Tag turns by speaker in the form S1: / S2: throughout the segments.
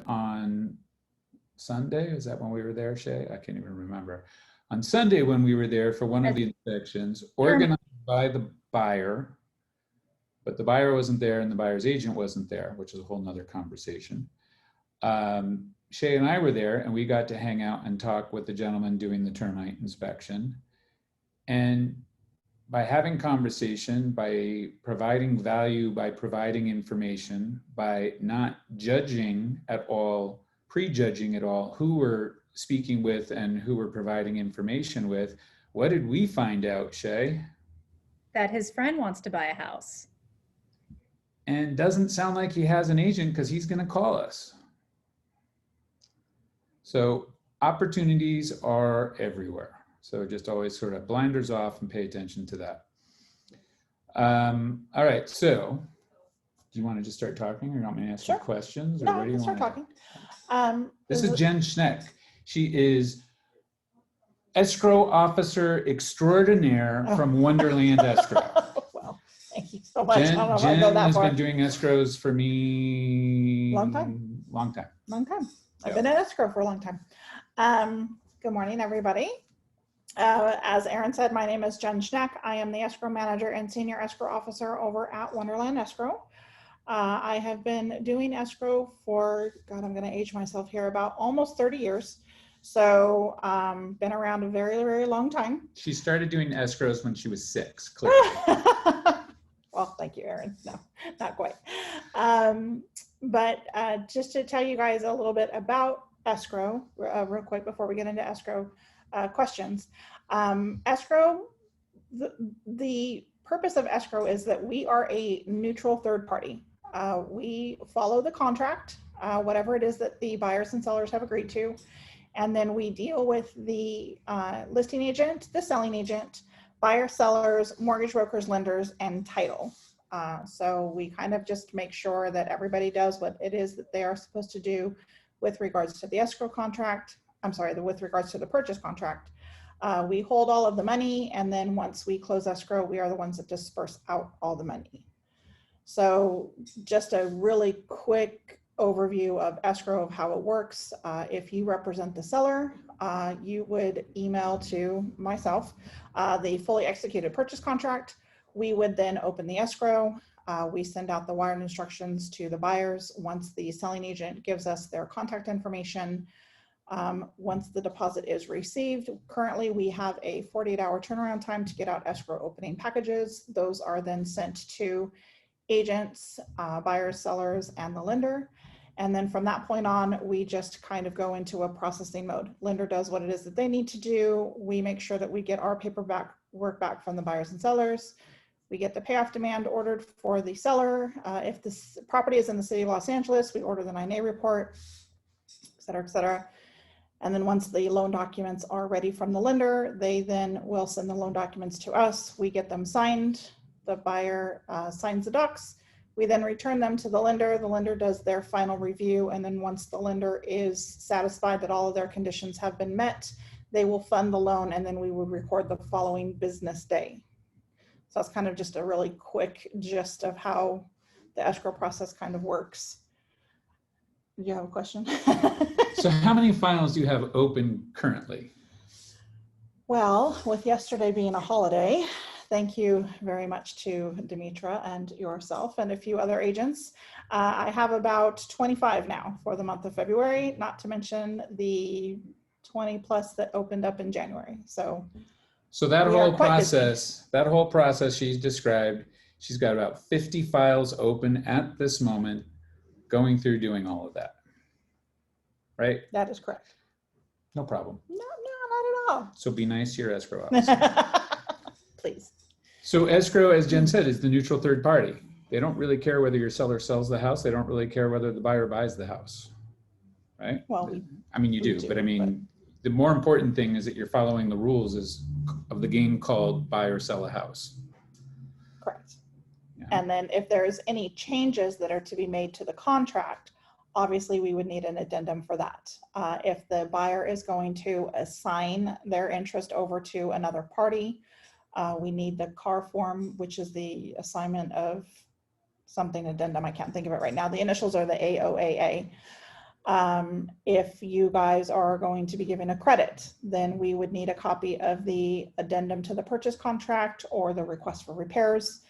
S1: on Sunday. Is that when we were there, Shay? I can't even remember. On Sunday when we were there for one of the inspections, organized by the buyer, but the buyer wasn't there and the buyer's agent wasn't there, which is a whole nother conversation. Shay and I were there and we got to hang out and talk with the gentleman doing the termite inspection. And by having conversation, by providing value, by providing information, by not judging at all, prejudging at all who we're speaking with and who we're providing information with, what did we find out, Shay?
S2: That his friend wants to buy a house.
S1: And doesn't sound like he has an agent because he's going to call us. So opportunities are everywhere. So just always sort of blinders off and pay attention to that. All right, so do you want to just start talking or you want me to ask you questions? Or
S3: No,
S1: what do you
S3: start
S1: want
S3: talking.
S1: This is Jen Schneck. She is escrow officer extraordinaire from Wonderland Escrow.
S3: Well, thank you so much.
S1: Jen,
S3: I don't know if
S1: Jen
S3: I go that
S1: has
S3: far.
S1: been doing escrows for me.
S3: Long time.
S1: Long time.
S3: Long time. I've
S1: Yeah.
S3: been in escrow for a long time. Good morning, everybody. As Erin said, my name is Jen Schneck. I am the escrow manager and senior escrow officer over at Wonderland Escrow. I have been doing escrow for, God, I'm going to age myself here, about almost 30 years. So been around a very, very long time.
S1: She started doing escrows when she was 6, clearly.
S3: Well, thank you, Erin. No, not quite. But just to tell you guys a little bit about escrow real quick before we get into escrow questions. Escrow, the purpose of escrow is that we are a neutral third party. We follow the contract, whatever it is that the buyers and sellers have agreed to, and then we deal with the listing agent, the selling agent, buyer, sellers, mortgage brokers, lenders, and title. So we kind of just make sure that everybody does what it is that they are supposed to do with regards to the escrow contract. With regards to the purchase contract. We hold all of the money, and then once we close escrow, we are the ones that disperse out all the money. So just a really quick overview of escrow, of how it works. If you represent the seller, you would email to myself the fully executed purchase contract. We would then open the escrow. We send out the wired instructions to the buyers. Once the selling agent gives us their contact information, once the deposit is received, currently we have a 48-hour turnaround time to get out escrow opening packages. Those are then sent to agents, buyers, sellers, and the lender. And then from that point on, we just kind of go into a processing mode. Lender does what it is that they need to do. We make sure that we get our work back from the buyers and sellers. We get the payoff demand ordered for the seller. If this property is in the city of Los Angeles, we order the 9A report, et cetera, et cetera. And then once the loan documents are ready from the lender, they then will send the loan documents to us. We get them signed. The buyer signs the docs. We then return them to the lender. The lender does their final review. And then once the lender is satisfied that all of their conditions have been met, they will fund the loan, and then we will record the following business day. So that's kind of just a really quick gist of how the escrow process kind of works. Do you have a question?
S1: So how many files do you have open currently?
S3: Well, with yesterday being a holiday, thank you very much to Demetra and yourself and a few other agents. I have about 25 now for the month of February, not to mention the 20 plus that opened up in January. So
S1: that whole process she's described, she's got about 50 files open at this moment, going through doing all of that. Right?
S3: That is correct.
S1: No problem.
S3: No, not at all.
S1: So be nice to your escrow officer.
S3: Please.
S1: So escrow, as Jen said, is the neutral third party. They don't really care whether your seller sells the house. They don't really care whether the buyer buys the house. Right?
S3: Well,
S1: I mean, you do, but I mean, the more important thing is that you're following the rules of the game called buy or sell a house.
S3: Correct.
S1: Yeah.
S3: And then if there's any changes that are to be made to the contract, obviously we would need an addendum for that. If the buyer is going to assign their interest over to another party, we need the CAR form, which is the assignment of something addendum. I can't think of it right now. The initials are the AOAA. If you guys are going to be giving a credit, then we would need a copy of the addendum to the purchase contract or the request for repairs.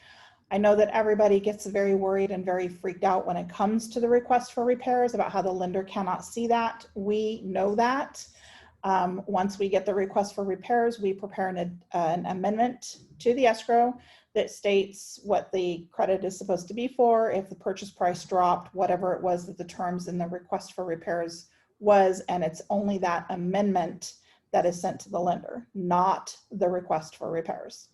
S3: I know that everybody gets very worried and very freaked out when it comes to the request for repairs about how the lender cannot see that. We know that. Once we get the request for repairs, we prepare an amendment to the escrow that states what the credit is supposed to be for, if the purchase price dropped, whatever it was that the terms in the request for repairs was, and it's only that amendment that is sent to the lender, not the request for repairs.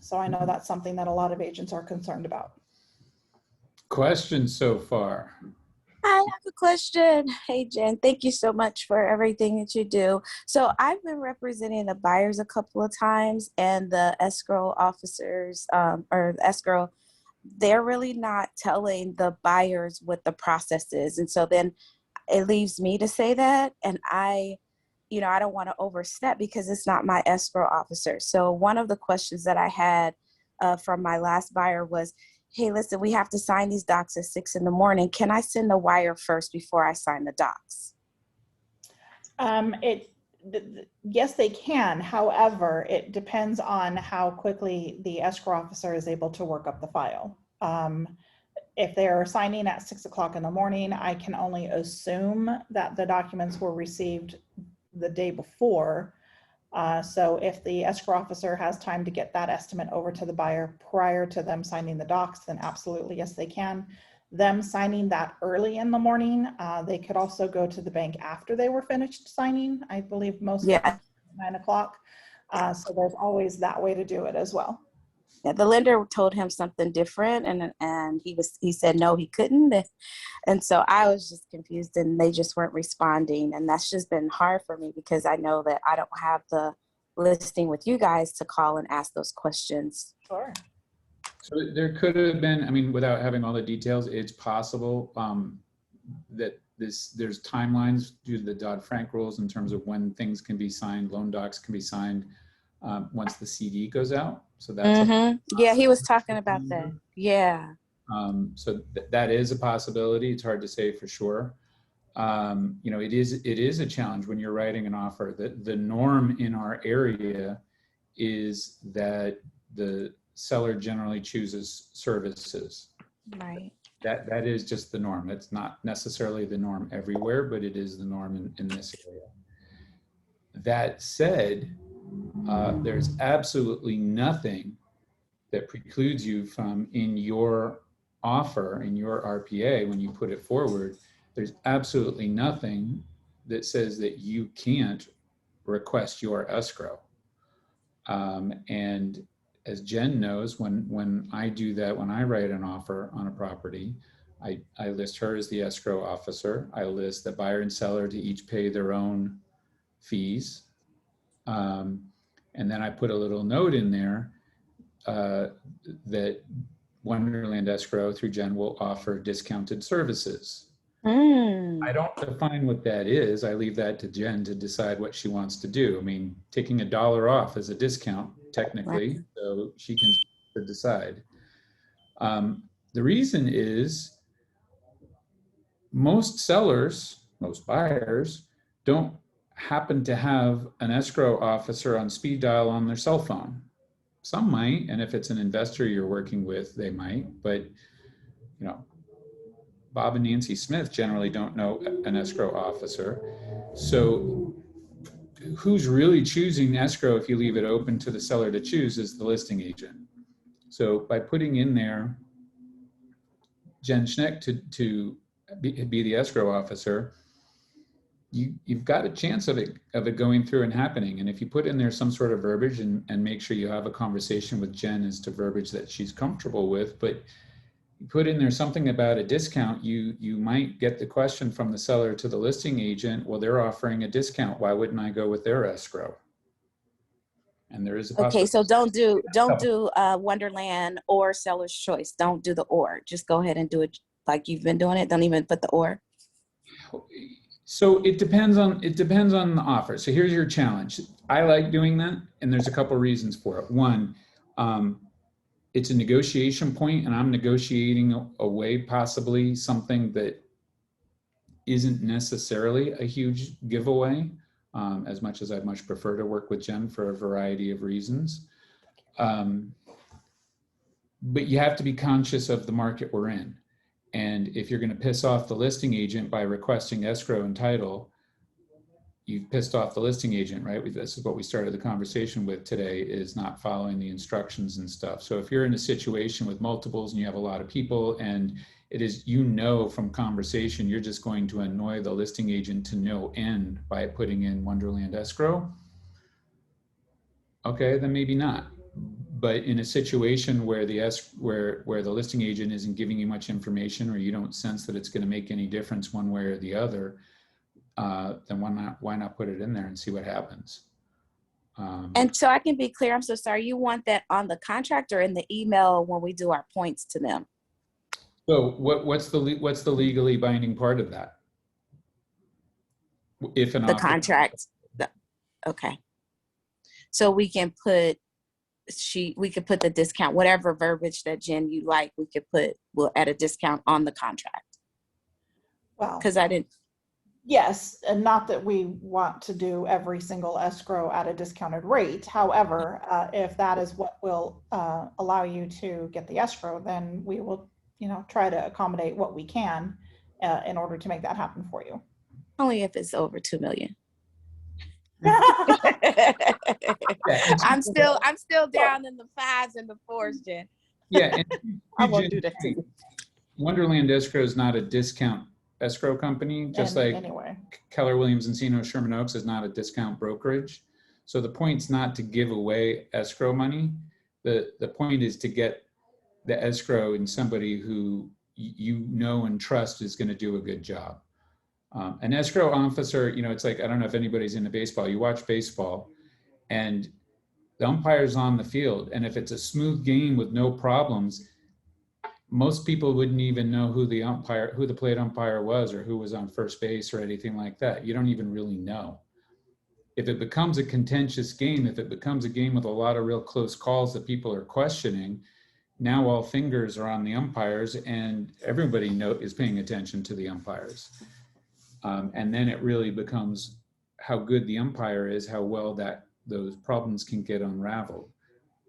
S3: So I know that's something that a lot of agents are concerned about.
S1: Questions so far?
S4: I have a question. Hey, Jen, thank you so much for everything that you do. So I've been representing the buyers a couple of times, and the escrow officers or the escrow, they're really not telling the buyers what the process is. And so then it leaves me to say that, and I don't want to overstep because it's not my escrow officer. So one of the questions that I had from my last buyer was, hey, listen, we have to sign these docs at 6 in the morning. Can I send the wire first before I sign the docs?
S3: Yes, they can. However, it depends on how quickly the escrow officer is able to work up the file. If they're signing at 6 o'clock in the morning, I can only assume that the documents were received the day before. So if the escrow officer has time to get that estimate over to the buyer prior to them signing the docs, then absolutely, yes, they can. Them signing that early in the morning, they could also go to the bank after they were finished signing. I believe most of them at 9 o'clock. So there's always that way to do it as well.
S4: Yeah, the lender told him something different, and he said no, he couldn't. And so I was just confused, and they just weren't responding. And that's just been hard for me because I know that I don't have the listing with you guys to call and ask those questions.
S3: Sure.
S1: So there could have been, I mean, without having all the details, it's possible that there's timelines due to the Dodd-Frank rules in terms of when things can be signed, loan docs can be signed once the CD goes out. So that's
S4: yeah, he was talking about that. Yeah.
S1: So that is a possibility. It's hard to say for sure. It is a challenge when you're writing an offer. The norm in our area is that the seller generally chooses services.
S4: Right.
S1: That is just the norm. It's not necessarily the norm everywhere, but it is the norm in this area. That said, there's absolutely nothing that precludes you from, in your offer, in your RPA, when you put it forward, there's absolutely nothing that says that you can't request your escrow. And as Jen knows, when I do that, when I write an offer on a property, I list her as the escrow officer. I list the buyer and seller to each pay their own fees. And then I put a little note in there that Wonderland Escrow through Jen will offer discounted services. I don't define what that is. I leave that to Jen to decide what she wants to do. I mean, taking $1 off is a discount technically, right. So she can decide. The reason is most sellers, most buyers don't happen to have an escrow officer on speed dial on their cell phone. Some might, and if it's an investor you're working with, they might, but Bob and Nancy Smith generally don't know an escrow officer. So who's really choosing escrow if you leave it open to the seller to choose is the listing agent. So by putting in there Jen Schneck to be the escrow officer, you've got a chance of it going through and happening. And if you put in there some sort of verbiage and make sure you have a conversation with Jen as to verbiage that she's comfortable with, but you put in there something about a discount, you might get the question from the seller to the listing agent, well, they're offering a discount. Why wouldn't I go with their escrow? And there is a
S4: okay, so don't do Wonderland or seller's choice. Don't do the or. Just go ahead and do it like you've been doing it. Don't even put the or.
S1: So it depends on the offer. So here's your challenge. I like doing that, and there's a couple reasons for it. One, it's a negotiation point, and I'm negotiating away possibly something that isn't necessarily a huge giveaway, as much as I'd much prefer to work with Jen for a variety of reasons. But you have to be conscious of the market we're in. And if you're going to piss off the listing agent by requesting escrow and title, you've pissed off the listing agent, right? This is what we started the conversation with today, is not following the instructions and stuff. So if you're in a situation with multiples and you have a lot of people, and it is, you know, from conversation, you're just going to annoy the listing agent to no end by putting in Wonderland escrow, okay, then maybe not. But in a situation where the listing agent isn't giving you much information, or you don't sense that it's going to make any difference one way or the other, then why not put it in there and see what happens?
S4: And so I can be clear, I'm so sorry, you want that on the contract or in the email when we do our points to them?
S1: So what's the legally binding part of that? If an
S4: The
S1: offer,
S4: contract. Okay. So we can put we could put the discount, whatever verbiage that Jen you like, we'll add a discount on the contract.
S3: Well,
S4: Because I didn't.
S3: yes, and not that we want to do every single escrow at a discounted rate. However, if that is what will allow you to get the escrow, then we will, try to accommodate what we can in order to make that happen for you.
S4: Only if it's over 2 million.
S1: yeah,
S4: I'm still down in the 5s and the 4s, Jen.
S1: yeah.
S4: I won't do that to you.
S1: Wonderland Escrow is not a discount escrow company, just like
S3: anyway,
S1: Keller Williams Encino Sherman Oaks is not a discount brokerage. So the point's not to give away escrow money. The point is to get the escrow in somebody who you know and trust is going to do a good job. An escrow officer, it's like, I don't know if anybody's into baseball. You watch baseball and the umpire's on the field. And if it's a smooth game with no problems, most people wouldn't even know who the plate umpire was, or who was on first base or anything like that. You don't even really know. If it becomes a contentious game, if it becomes a game with a lot of real close calls that people are questioning, now all fingers are on the umpires and everybody is paying attention to the umpires. And then it really becomes how good the umpire is, how well those problems can get unraveled.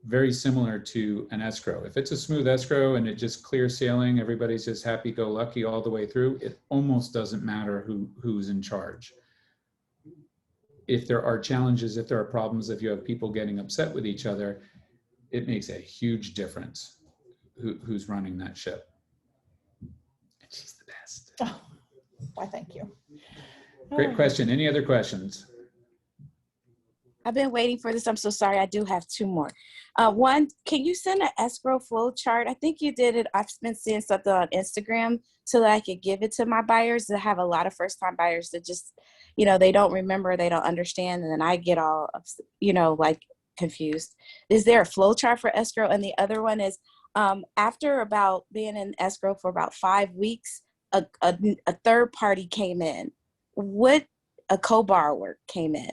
S1: Very similar to an escrow. If it's a smooth escrow and it just clear sailing, everybody's just happy-go-lucky all the way through, it almost doesn't matter who's in charge. If there are challenges, if there are problems, if you have people getting upset with each other, it makes a huge difference who's running that ship. And she's the best.
S3: oh, why, thank you.
S1: Great question. Any other questions?
S4: I've been waiting for this. I'm so sorry. I do have 2 more. One, can you send an escrow flow chart? I think you did it. I've been seeing something on Instagram so that I could give it to my buyers. I have a lot of first-time buyers that just, they don't remember, they don't understand, and then I get all, like confused. Is there a flow chart for escrow? And the other one is, after about being in escrow for about 5 weeks, a third party came in. A co-borrower came in.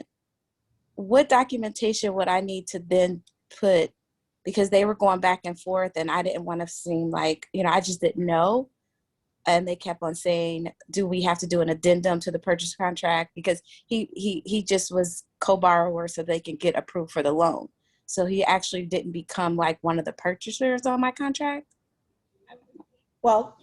S4: What documentation would I need to then put, because they were going back and forth and I didn't want to seem like, I just didn't know. And they kept on saying, do we have to do an addendum to the purchase contract? Because he just was co-borrower so they can get approved for the loan. So he actually didn't become like one of the purchasers on my contract.
S3: Well,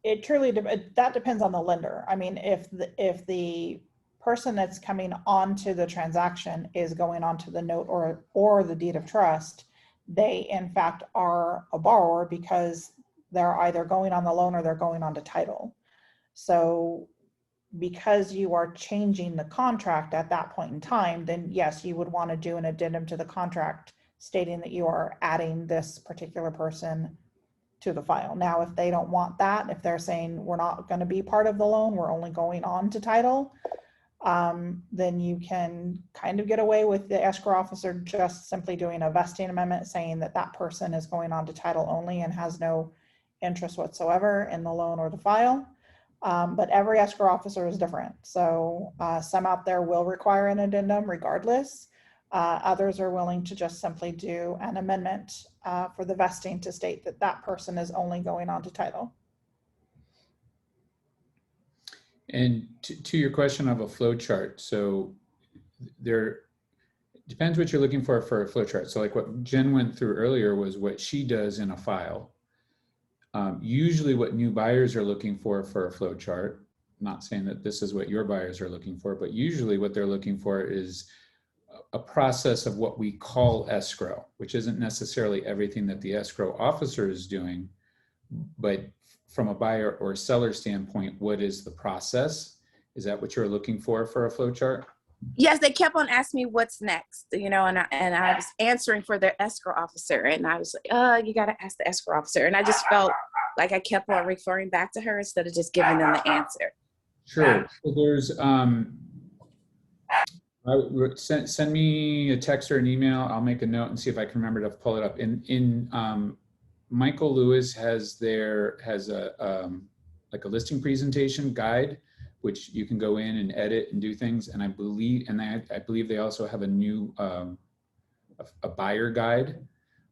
S3: it truly, that depends on the lender. I mean, if the person that's coming onto the transaction is going onto the note or the deed of trust, they in fact are a borrower because they're either going on the loan or they're going on to title. So because you are changing the contract at that point in time, then yes, you would want to do an addendum to the contract stating that you are adding this particular person to the file. Now, if they don't want that, if they're saying we're not going to be part of the loan, we're only going on to title, then you can kind of get away with the escrow officer just simply doing a vesting amendment saying that that person is going on to title only and has no interest whatsoever in the loan or the file. But every escrow officer is different. So some out there will require an addendum regardless. Others are willing to just simply do an amendment for the vesting to state that that person is only going on to title.
S1: And to your question of a flow chart, so there depends what you're looking for a flow chart. So like what Jen went through earlier was what she does in a file. Usually what new buyers are looking for a flow chart, not saying that this is what your buyers are looking for, but usually what they're looking for is a process of what we call escrow, which isn't necessarily everything that the escrow officer is doing, but from a buyer or seller standpoint, what is the process? Is that what you're looking for a flow chart?
S4: Yes, they kept on asking me what's next, you know, and I was answering for their escrow officer, and I was like, you got to ask the escrow officer. And I just felt like I kept on referring back to her instead of just giving them the answer.
S1: Sure. So there's, send me a text or an email. I'll make a note and see if I can remember to pull it up. Michael Lewis has a like a listing presentation guide, which you can go in and edit and do things. And I believe they also have a new a buyer guide,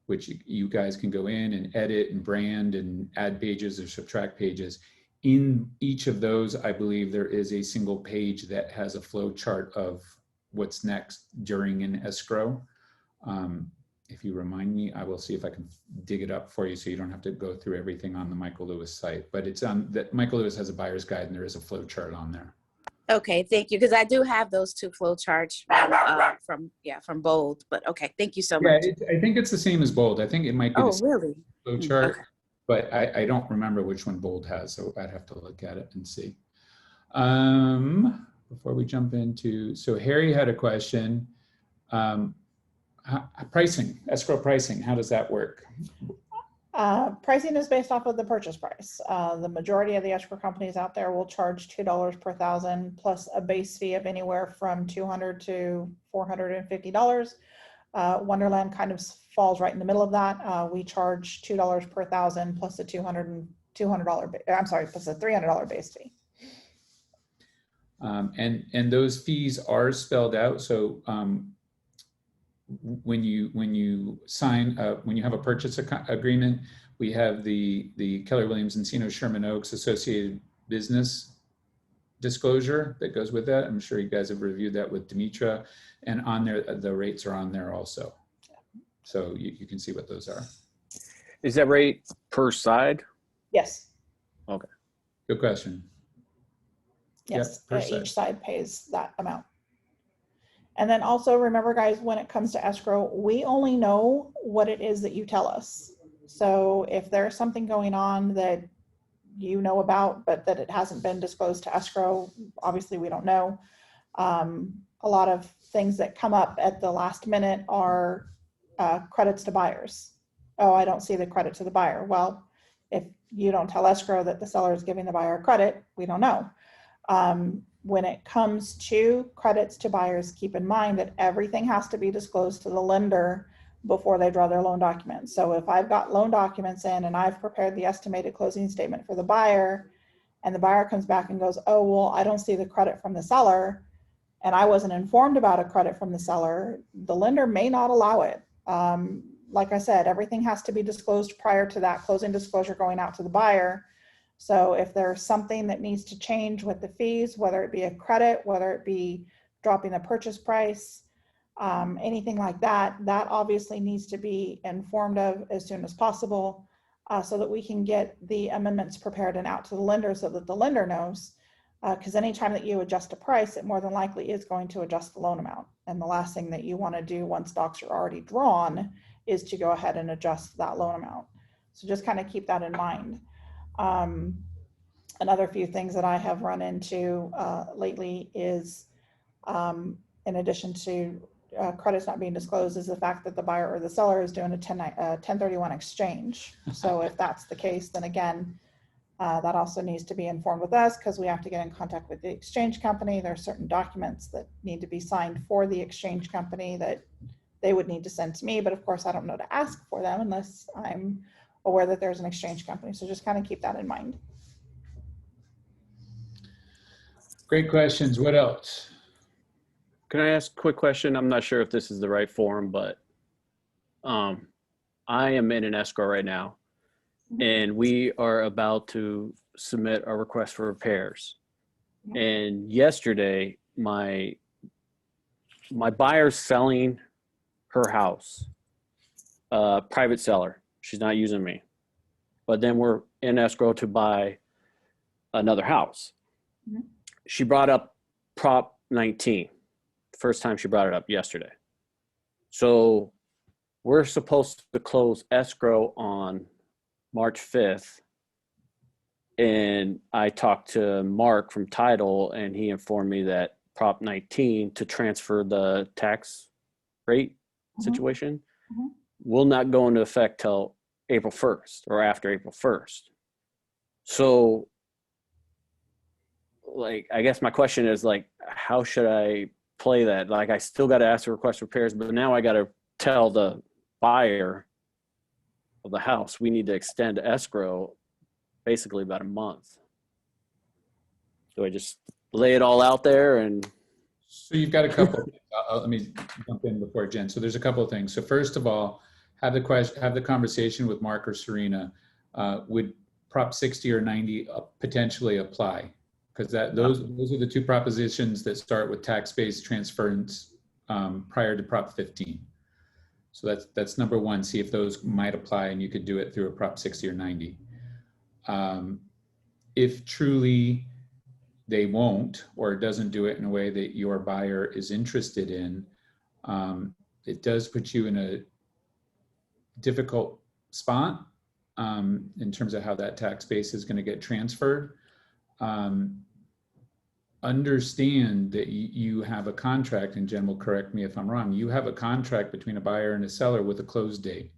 S1: which you guys can go in and edit and brand and add pages or subtract pages. In each of those, I believe there is a single page that has a flow chart of what's next during an escrow. If you remind me, I will see if I can dig it up for you so you don't have to go through everything on the Michael Lewis site. But it's on that Michael Lewis has a buyer's guide and there is a flow chart on there.
S4: Okay, thank you, because I do have those two flow charts from Bold. But okay, thank you so much.
S1: I think it's the same as Bold. I think it might be the same
S4: really?
S1: flow chart,
S4: Okay.
S1: but I don't remember which one Bold has, so I'd have to look at it and see. Before we jump into, so Harry had a question. Pricing, escrow pricing, how does that work?
S3: Pricing is based off of the purchase price. The majority of the escrow companies out there will charge $2 per thousand plus a base fee of anywhere from $200 to $450. Wonderland kind of falls right in the middle of that. We charge $2 per thousand plus a $300 base fee.
S1: And those fees are spelled out. So when you sign when you have a purchase agreement, we have the Keller Williams Encino Sherman Oaks associated business disclosure that goes with that. I'm sure you guys have reviewed that with Demetra, and on there the rates are on there also, so you can see what those are.
S5: Is that rate per side?
S3: Yes.
S5: Okay.
S1: Good question.
S3: Yes,
S1: Yep,
S3: each side pays that amount. And then also remember, guys, when it comes to escrow, we only know what it is that you tell us. So if there's something going on that you know about, but that it hasn't been disclosed to escrow, obviously we don't know. A lot of things that come up at the last minute are credits to buyers. Oh, I don't see the credit to the buyer. Well, if you don't tell escrow that the seller is giving the buyer a credit, we don't know. When it comes to credits to buyers, keep in mind that everything has to be disclosed to the lender before they draw their loan documents. So if I've got loan documents in and I've prepared the estimated closing statement for the buyer, and the buyer comes back and goes, oh, well, I don't see the credit from the seller, and I wasn't informed about a credit from the seller, the lender may not allow it. Like I said, everything has to be disclosed prior to that closing disclosure going out to the buyer. So if there's something that needs to change with the fees, whether it be a credit, whether it be dropping the purchase price, anything like that, that obviously needs to be informed of as soon as possible, so that we can get the amendments prepared and out to the lender so that the lender knows. Because anytime that you adjust a price, it more than likely is going to adjust the loan amount. And the last thing that you want to do once docs are already drawn is to go ahead and adjust that loan amount. So just kind of keep that in mind. Another few things that I have run into lately is, in addition to credits not being disclosed, is the fact that the buyer or the seller is doing a 1031 exchange. So if that's the case, then again, that also needs to be informed with us, because we have to get in contact with the exchange company. There are certain documents that need to be signed for the exchange company that they would need to send to me. But of course, I don't know to ask for them unless I'm aware that there's an exchange company. So just kind of keep that in mind.
S1: Great questions. What else?
S5: Can I ask a quick question? I'm not sure if this is the right forum, but I am in an escrow right now, and we are about to submit our request for repairs. And yesterday, my buyer's selling her house, private seller. She's not using me. But then we're in escrow to buy another house.
S3: Mhm.
S5: She brought up Prop 19. First time she brought it up yesterday. So we're supposed to close escrow on March 5th. And I talked to Mark from Title, and he informed me that Prop 19 to transfer the tax rate situation
S3: Mhm.
S5: will not go into effect till April 1st or after April 1st. So, like, I guess my question is, like, how should I play that? Like, I still got to ask for request for repairs, but now I got to tell the buyer of the house we need to extend escrow basically about a month. Do I just lay it all out there and
S1: So you've got a couple. Let me jump in before Jen. So there's a couple of things. So first of all, have the conversation with Mark or Serena. Would Prop 60 or 90 potentially apply? Because those are the two propositions that start with tax-based transference prior to Prop 15. So that's number one. See if those might apply, and you could do it through a Prop 60 or 90. If truly they won't, or it doesn't do it in a way that your buyer is interested in, it does put you in a difficult spot in terms of how that tax base is going to get transferred. Understand that you have a contract, and Jen will correct me if I'm wrong, you have a contract between a buyer and a seller with a close date.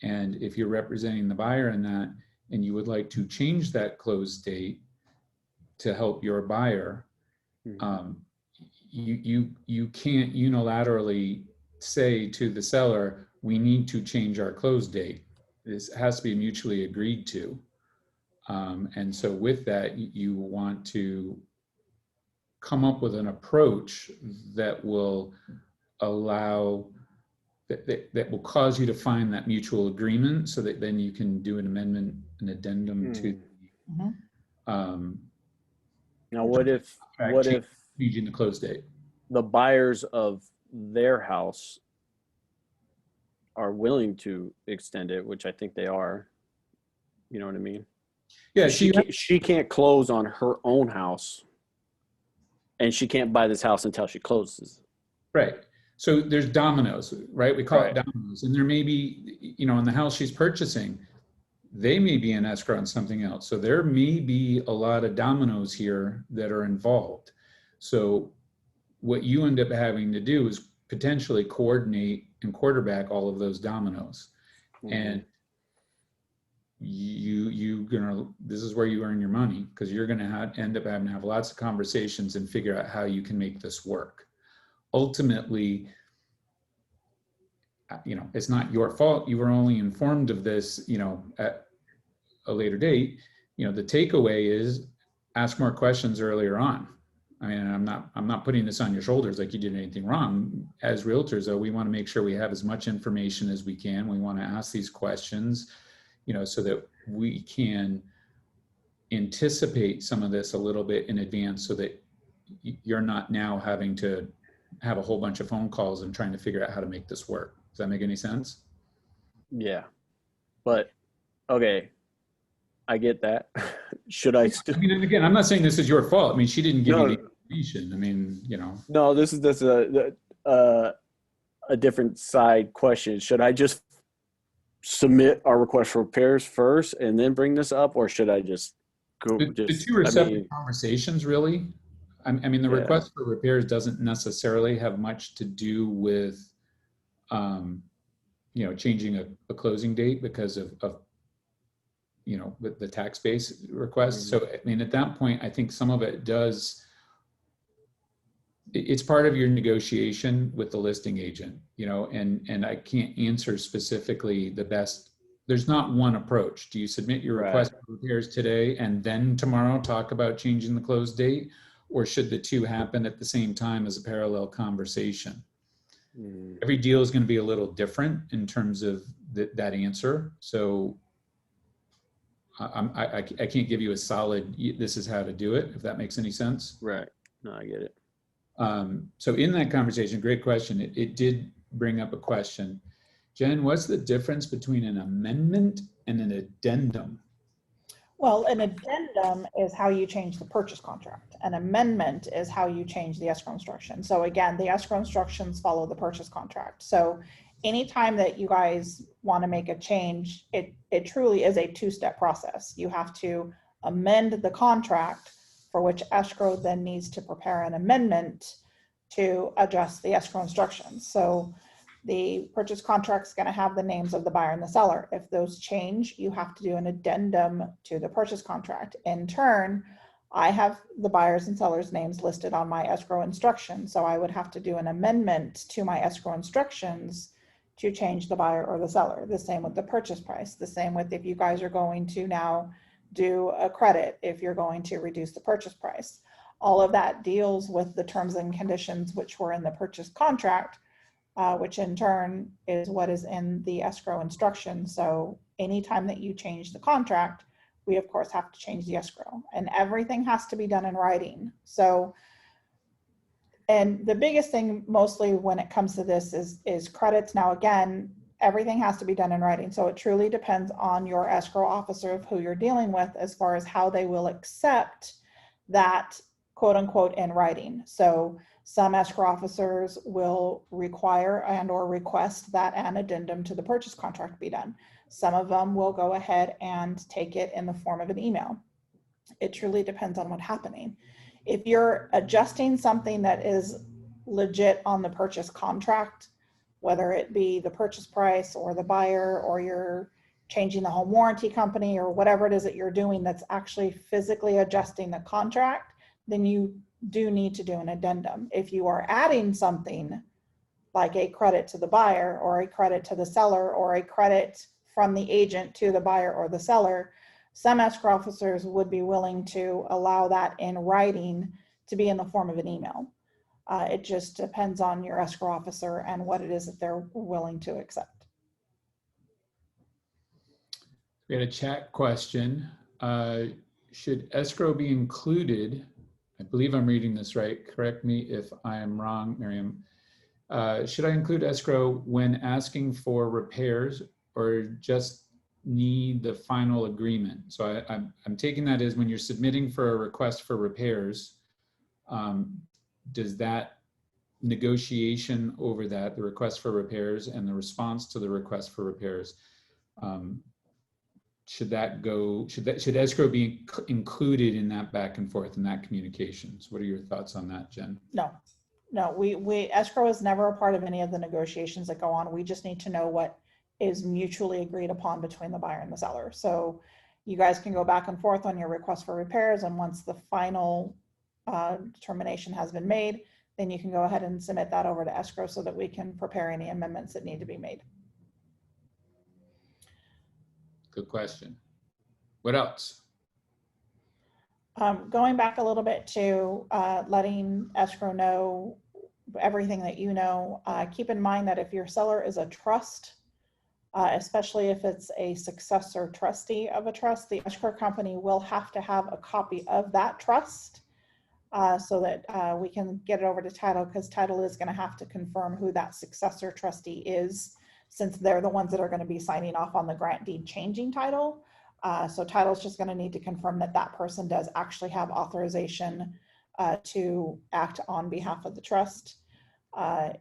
S1: And if you're representing the buyer in that, and you would like to change that close date to help your buyer, you can't unilaterally say to the seller, we need to change our close date. This has to be mutually agreed to. And so with that, you want to come up with an approach that will allow, that will cause you to find that mutual agreement, so that then you can do an amendment, an addendum to
S5: now what if
S1: changing the close date.
S5: the buyers of their house are willing to extend it, which I think they are, you know what I mean?
S1: Yeah,
S5: She can't close on her own house, and she can't buy this house until she closes.
S1: right. So there's dominoes, right? We call
S5: Right.
S1: it dominoes. And there may be, in the house she's purchasing, they may be in escrow on something else. So there may be a lot of dominoes here that are involved. So what you end up having to do is potentially coordinate and quarterback all of those dominoes. And this is where you earn your money, because you're going to end up having to have lots of conversations and figure out how you can make this work. Ultimately, it's not your fault. You were only informed of this, at a later date. The takeaway is ask more questions earlier on. I mean, I'm not putting this on your shoulders like you did anything wrong. As realtors, though, we want to make sure we have as much information as we can. We want to ask these questions, so that we can anticipate some of this a little bit in advance, so that you're not now having to have a whole bunch of phone calls and trying to figure out how to make this work. Does that make any sense?
S5: Yeah. But, okay, I get that. Should I still?
S1: I mean, and again, I'm not saying this is your fault. I mean, she didn't give
S5: No.
S1: you the information. I mean,
S5: No, this is a different side question. Should I just submit our request for repairs first and then bring this up, or should I just go?
S1: The two are separate conversations, really. I mean, the request for repairs doesn't necessarily have much to do with, changing a closing date because of with the tax base request. So, I mean, at that point, I think some of it it's part of your negotiation with the listing agent, and I can't answer specifically the best. There's not one approach. Do you submit your request for repairs today and then tomorrow talk about changing the close date? Or should the two happen at the same time as a parallel conversation? Every deal is going to be a little different in terms of that answer. So I can't give you a solid, this is how to do it, if that makes any sense.
S5: Right. No, I get it.
S1: So in that conversation, great question. It did bring up a question. Jen, what's the difference between an amendment and an addendum?
S3: Well, an addendum is how you change the purchase contract. An amendment is how you change the escrow instruction. So again, the escrow instructions follow the purchase contract. So anytime that you guys want to make a change, it truly is a two-step process. You have to amend the contract, for which escrow then needs to prepare an amendment to adjust the escrow instructions. So the purchase contract is going to have the names of the buyer and the seller. If those change, you have to do an addendum to the purchase contract. In turn, I have the buyers and sellers names listed on my escrow instructions. So I would have to do an amendment to my escrow instructions to change the buyer or the seller. The same with the purchase price. The same with if you guys are going to now do a credit, if you're going to reduce the purchase price. All of that deals with the terms and conditions which were in the purchase contract, which in turn is what is in the escrow instruction. So anytime that you change the contract, we of course have to change the escrow, and everything has to be done in writing. So, and the biggest thing mostly when it comes to this is credits. Now, again, everything has to be done in writing. So it truly depends on your escrow officer of who you're dealing with as far as how they will accept that quote unquote in writing. So some escrow officers will require and or request that an addendum to the purchase contract be done. Some of them will go ahead and take it in the form of an email. It truly depends on what's happening. If you're adjusting something that is legit on the purchase contract, whether it be the purchase price or the buyer, or you're changing the home warranty company or whatever it is that you're doing that's actually physically adjusting the contract, then you do need to do an addendum. If you are adding something like a credit to the buyer or a credit to the seller or a credit from the agent to the buyer or the seller, some escrow officers would be willing to allow that in writing to be in the form of an email. It just depends on your escrow officer and what it is that they're willing to accept.
S1: We had a chat question. Should escrow be included? I believe I'm reading this right. Correct me if I am wrong, Miriam. Should I include escrow when asking for repairs, or just need the final agreement? So I'm taking that as when you're submitting for a request for repairs, does that negotiation over that, the request for repairs and the response to the request for repairs, should escrow be included in that back and forth in that communications? What are your thoughts on that, Jen?
S3: No, we escrow is never a part of any of the negotiations that go on. We just need to know what is mutually agreed upon between the buyer and the seller. So you guys can go back and forth on your request for repairs, and once the final determination has been made, then you can go ahead and submit that over to escrow so that we can prepare any amendments that need to be made.
S1: Good question. What else?
S3: Going back a little bit to letting escrow know everything that you know, keep in mind that if your seller is a trust, especially if it's a successor trustee of a trust, the escrow company will have to have a copy of that trust so that we can get it over to title, because title is going to have to confirm who that successor trustee is, since they're the ones that are going to be signing off on the grant deed changing title. So title is just going to need to confirm that that person does actually have authorization to act on behalf of the trust.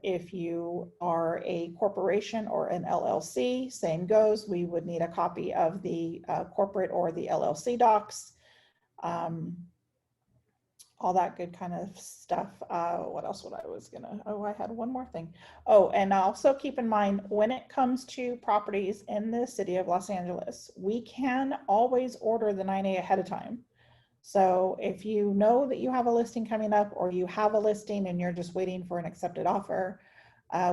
S3: If you are a corporation or an LLC, same goes. We would need a copy of the corporate or the LLC docs. All that good kind of stuff. What else I had one more thing. Oh, and also keep in mind, when it comes to properties in the city of Los Angeles, we can always order the 9A ahead of time. So if you know that you have a listing coming up, or you have a listing and you're just waiting for an accepted offer,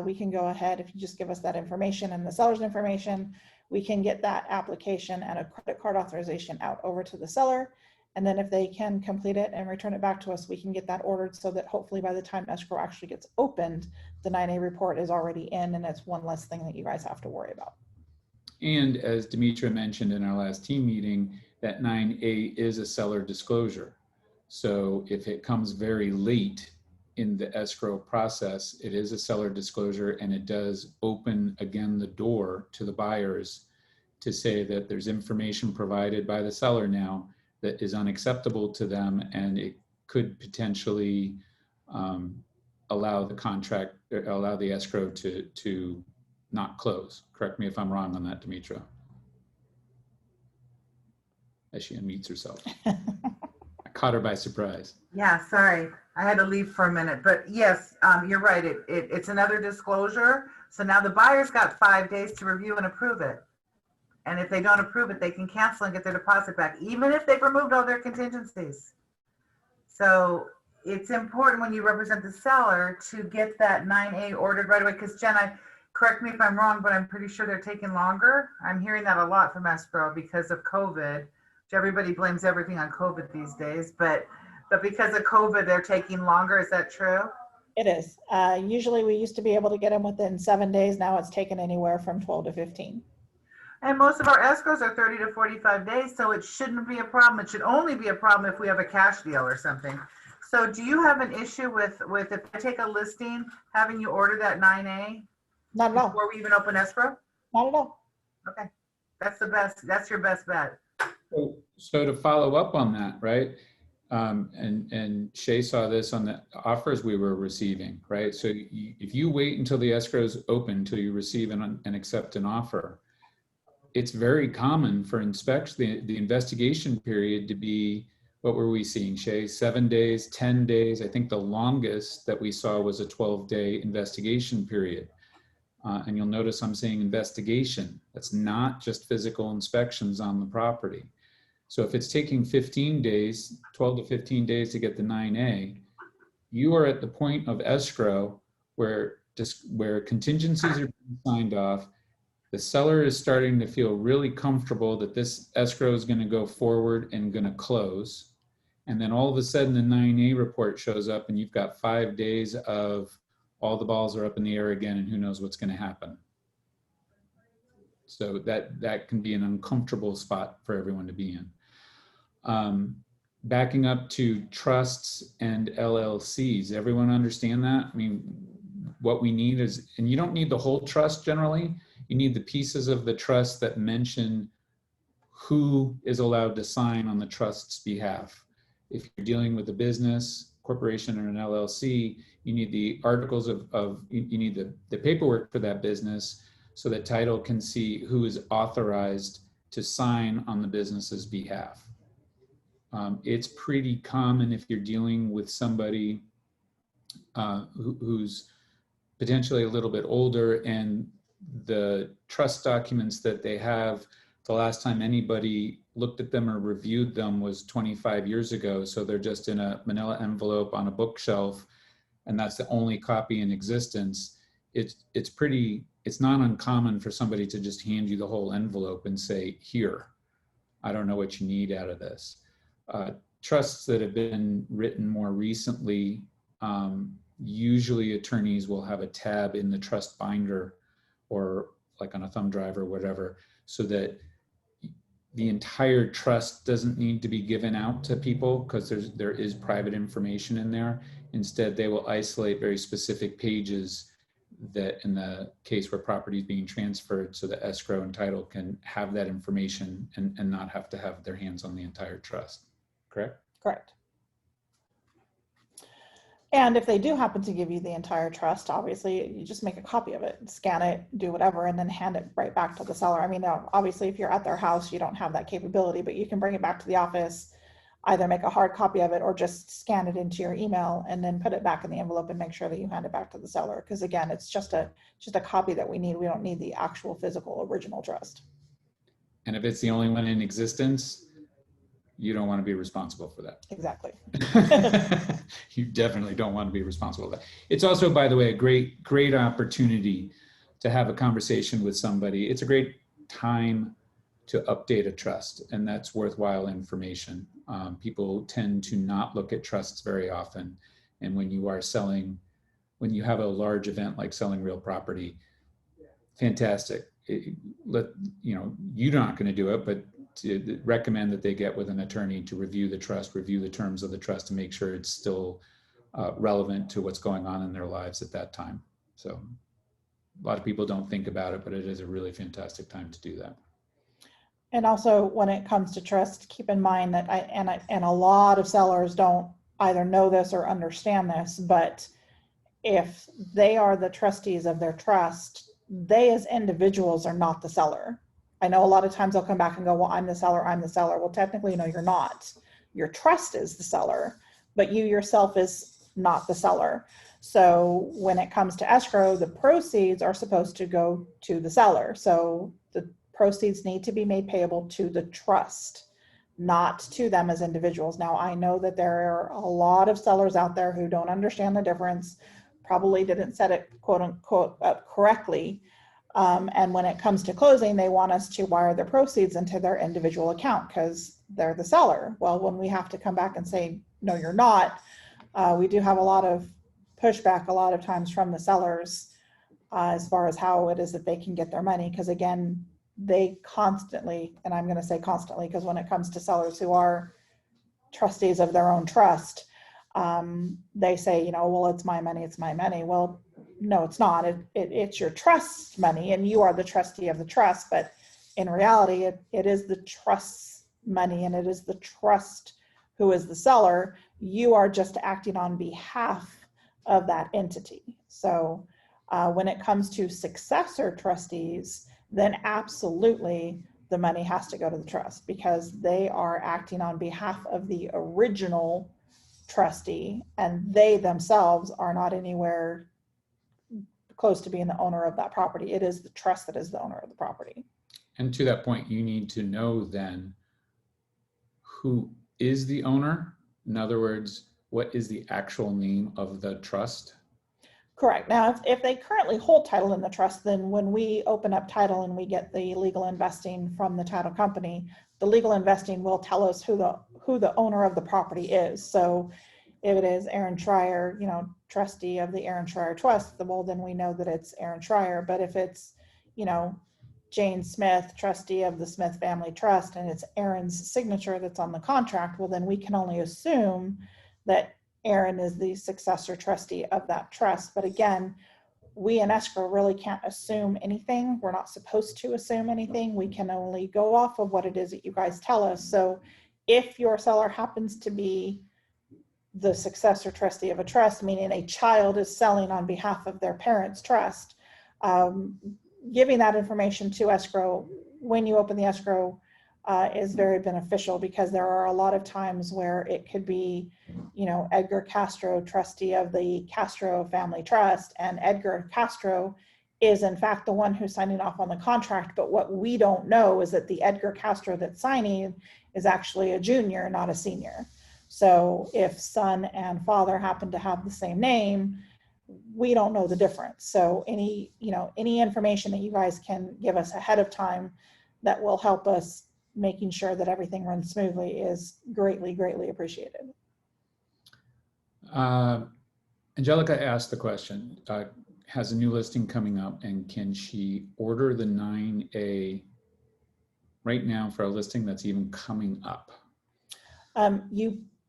S3: we can go ahead, if you just give us that information and the seller's information, we can get that application and a credit card authorization out over to the seller. And then if they can complete it and return it back to us, we can get that ordered so that hopefully by the time escrow actually gets opened, the 9A report is already in, and it's one less thing that you guys have to worry about.
S1: And as Demetra mentioned in our last team meeting, that 9A is a seller disclosure. So if it comes very late in the escrow process, it is a seller disclosure, and it does open again the door to the buyers to say that there's information provided by the seller now that is unacceptable to them, and it could potentially allow the escrow to not close. Correct me if I'm wrong on that, Demetra. As she unmutes herself. I caught her by surprise.
S6: Yeah, sorry. I had to leave for a minute, but yes, you're right. It's another disclosure. So now the buyer's got 5 days to review and approve it. And if they don't approve it, they can cancel and get their deposit back, even if they've removed all their contingencies. So it's important when you represent the seller to get that 9A ordered right away. Because Jen, correct me if I'm wrong, but I'm pretty sure they're taking longer. I'm hearing that a lot from escrow because of COVID, which everybody blames everything on COVID these days. But because of COVID, they're taking longer. Is that true?
S3: It is. Usually we used to be able to get them within 7 days. Now it's taken anywhere from 12 to 15.
S6: And most of our escrows are 30 to 45 days, so it shouldn't be a problem. It should only be a problem if we have a cash deal or something. So do you have an issue with if I take a listing, having you order that 9A
S3: Not at all.
S6: before we even open escrow?
S3: Not at all.
S6: Okay, that's your best bet.
S1: So to follow up on that, right? And Shay saw this on the offers we were receiving, right? So if you wait until the escrow is open, until you receive and accept an offer, it's very common for inspection, the investigation period to be, what were we seeing, Shay? 7 days, 10 days. I think the longest that we saw was a 12-day investigation period. And you'll notice I'm saying investigation. That's not just physical inspections on the property. So if it's taking 15 days, 12 to 15 days to get the 9A, you are at the point of escrow where contingencies are being signed off. The seller is starting to feel really comfortable that this escrow is going to go forward and going to close. And then all of a sudden the 9A report shows up and you've got 5 days of all the balls are up in the air again and who knows what's going to happen. So that can be an uncomfortable spot for everyone to be in. Backing up to trusts and LLCs, everyone understand that? I mean, what we need is, and you don't need the whole trust generally, you need the pieces of the trust that mention who is allowed to sign on the trust's behalf. If you're dealing with a business, corporation, or an LLC, you need the articles you need the paperwork for that business so that title can see who is authorized to sign on the business's behalf. It's pretty common if you're dealing with somebody who's potentially a little bit older and the trust documents that they have, the last time anybody looked at them or reviewed them was 25 years ago. So they're just in a manila envelope on a bookshelf, and that's the only copy in existence. It's not uncommon for somebody to just hand you the whole envelope and say, here, I don't know what you need out of this. Trusts that have been written more recently, usually attorneys will have a tab in the trust binder or like on a thumb drive or whatever, so that the entire trust doesn't need to be given out to people because there is private information in there. Instead, they will isolate very specific pages that in the case where property is being transferred, so the escrow and title can have that information and not have to have their hands on the entire trust. Correct?
S3: Correct. And if they do happen to give you the entire trust, obviously you just make a copy of it, scan it, do whatever, and then hand it right back to the seller. I mean, obviously if you're at their house, you don't have that capability, but you can bring it back to the office, either make a hard copy of it or just scan it into your email and then put it back in the envelope and make sure that you hand it back to the seller. Because again, it's just a copy that we need. We don't need the actual physical original trust.
S1: And if it's the only one in existence, you don't want to be responsible for that.
S3: Exactly.
S1: You definitely don't want to be responsible for that. It's also, by the way, a great opportunity to have a conversation with somebody. It's a great time to update a trust, and that's worthwhile information. People tend to not look at trusts very often. And when you are selling, when you have a large event like selling real property, fantastic. You're not going to do it, but to recommend that they get with an attorney to review the trust, review the terms of the trust to make sure it's still relevant to what's going on in their lives at that time. So a lot of people don't think about it, but it is a really fantastic time to do that.
S3: And also when it comes to trust, keep in mind that and a lot of sellers don't either know this or understand this, but if they are the trustees of their trust, they as individuals are not the seller. I know a lot of times they'll come back and go, well, I'm the seller, I'm the seller. Well, technically, no, you're not. Your trust is the seller, but you yourself is not the seller. So when it comes to escrow, the proceeds are supposed to go to the seller. So the proceeds need to be made payable to the trust, not to them as individuals. Now, I know that there are a lot of sellers out there who don't understand the difference, probably didn't set it quote unquote up correctly. And when it comes to closing, they want us to wire their proceeds into their individual account because they're the seller. Well, when we have to come back and say, no, you're not, we do have a lot of pushback a lot of times from the sellers as far as how it is that they can get their money. Because again, they constantly, and I'm going to say constantly, because when it comes to sellers who are trustees of their own trust, they say, you know, well, it's my money, it's my money. Well, no, it's not. It's your trust money and you are the trustee of the trust. But in reality, it is the trust's money and it is the trust who is the seller. You are just acting on behalf of that entity. So when it comes to successor trustees, then absolutely the money has to go to the trust because they are acting on behalf of the original trustee and they themselves are not anywhere close to being the owner of that property. It is the trust that is the owner of the property.
S1: And to that point, you need to know then who is the owner. In other words, what is the actual name of the trust?
S3: Correct. Now, if they currently hold title in the trust, then when we open up title and we get the legal investing from the title company, the legal investing will tell us who the owner of the property is. So if it is Aaron Schreier, you know, trustee of the Aaron Schreier Trust, well, then we know that it's Aaron Schreier. But if it's, you know, Jane Smith, trustee of the Smith Family Trust, and it's Aaron's signature that's on the contract, well, then we can only assume that Aaron is the successor trustee of that trust. But again, we in escrow really can't assume anything. We're not supposed to assume anything. We can only go off of what it is that you guys tell us. So if your seller happens to be the successor trustee of a trust, meaning a child is selling on behalf of their parents' trust, giving that information to escrow when you open the escrow is very beneficial because there are a lot of times where it could be, you know, Edgar Castro, trustee of the Castro Family Trust, and Edgar Castro is in fact the one who's signing off on the contract. But what we don't know is that the Edgar Castro that's signing is actually a junior, not a senior. So if son and father happen to have the same name, we don't know the difference. So any information that you guys can give us ahead of time that will help us making sure that everything runs smoothly is greatly, greatly appreciated.
S1: Angelica asked the question, has a new listing coming up and can she order the 9A right now for a listing that's even coming up?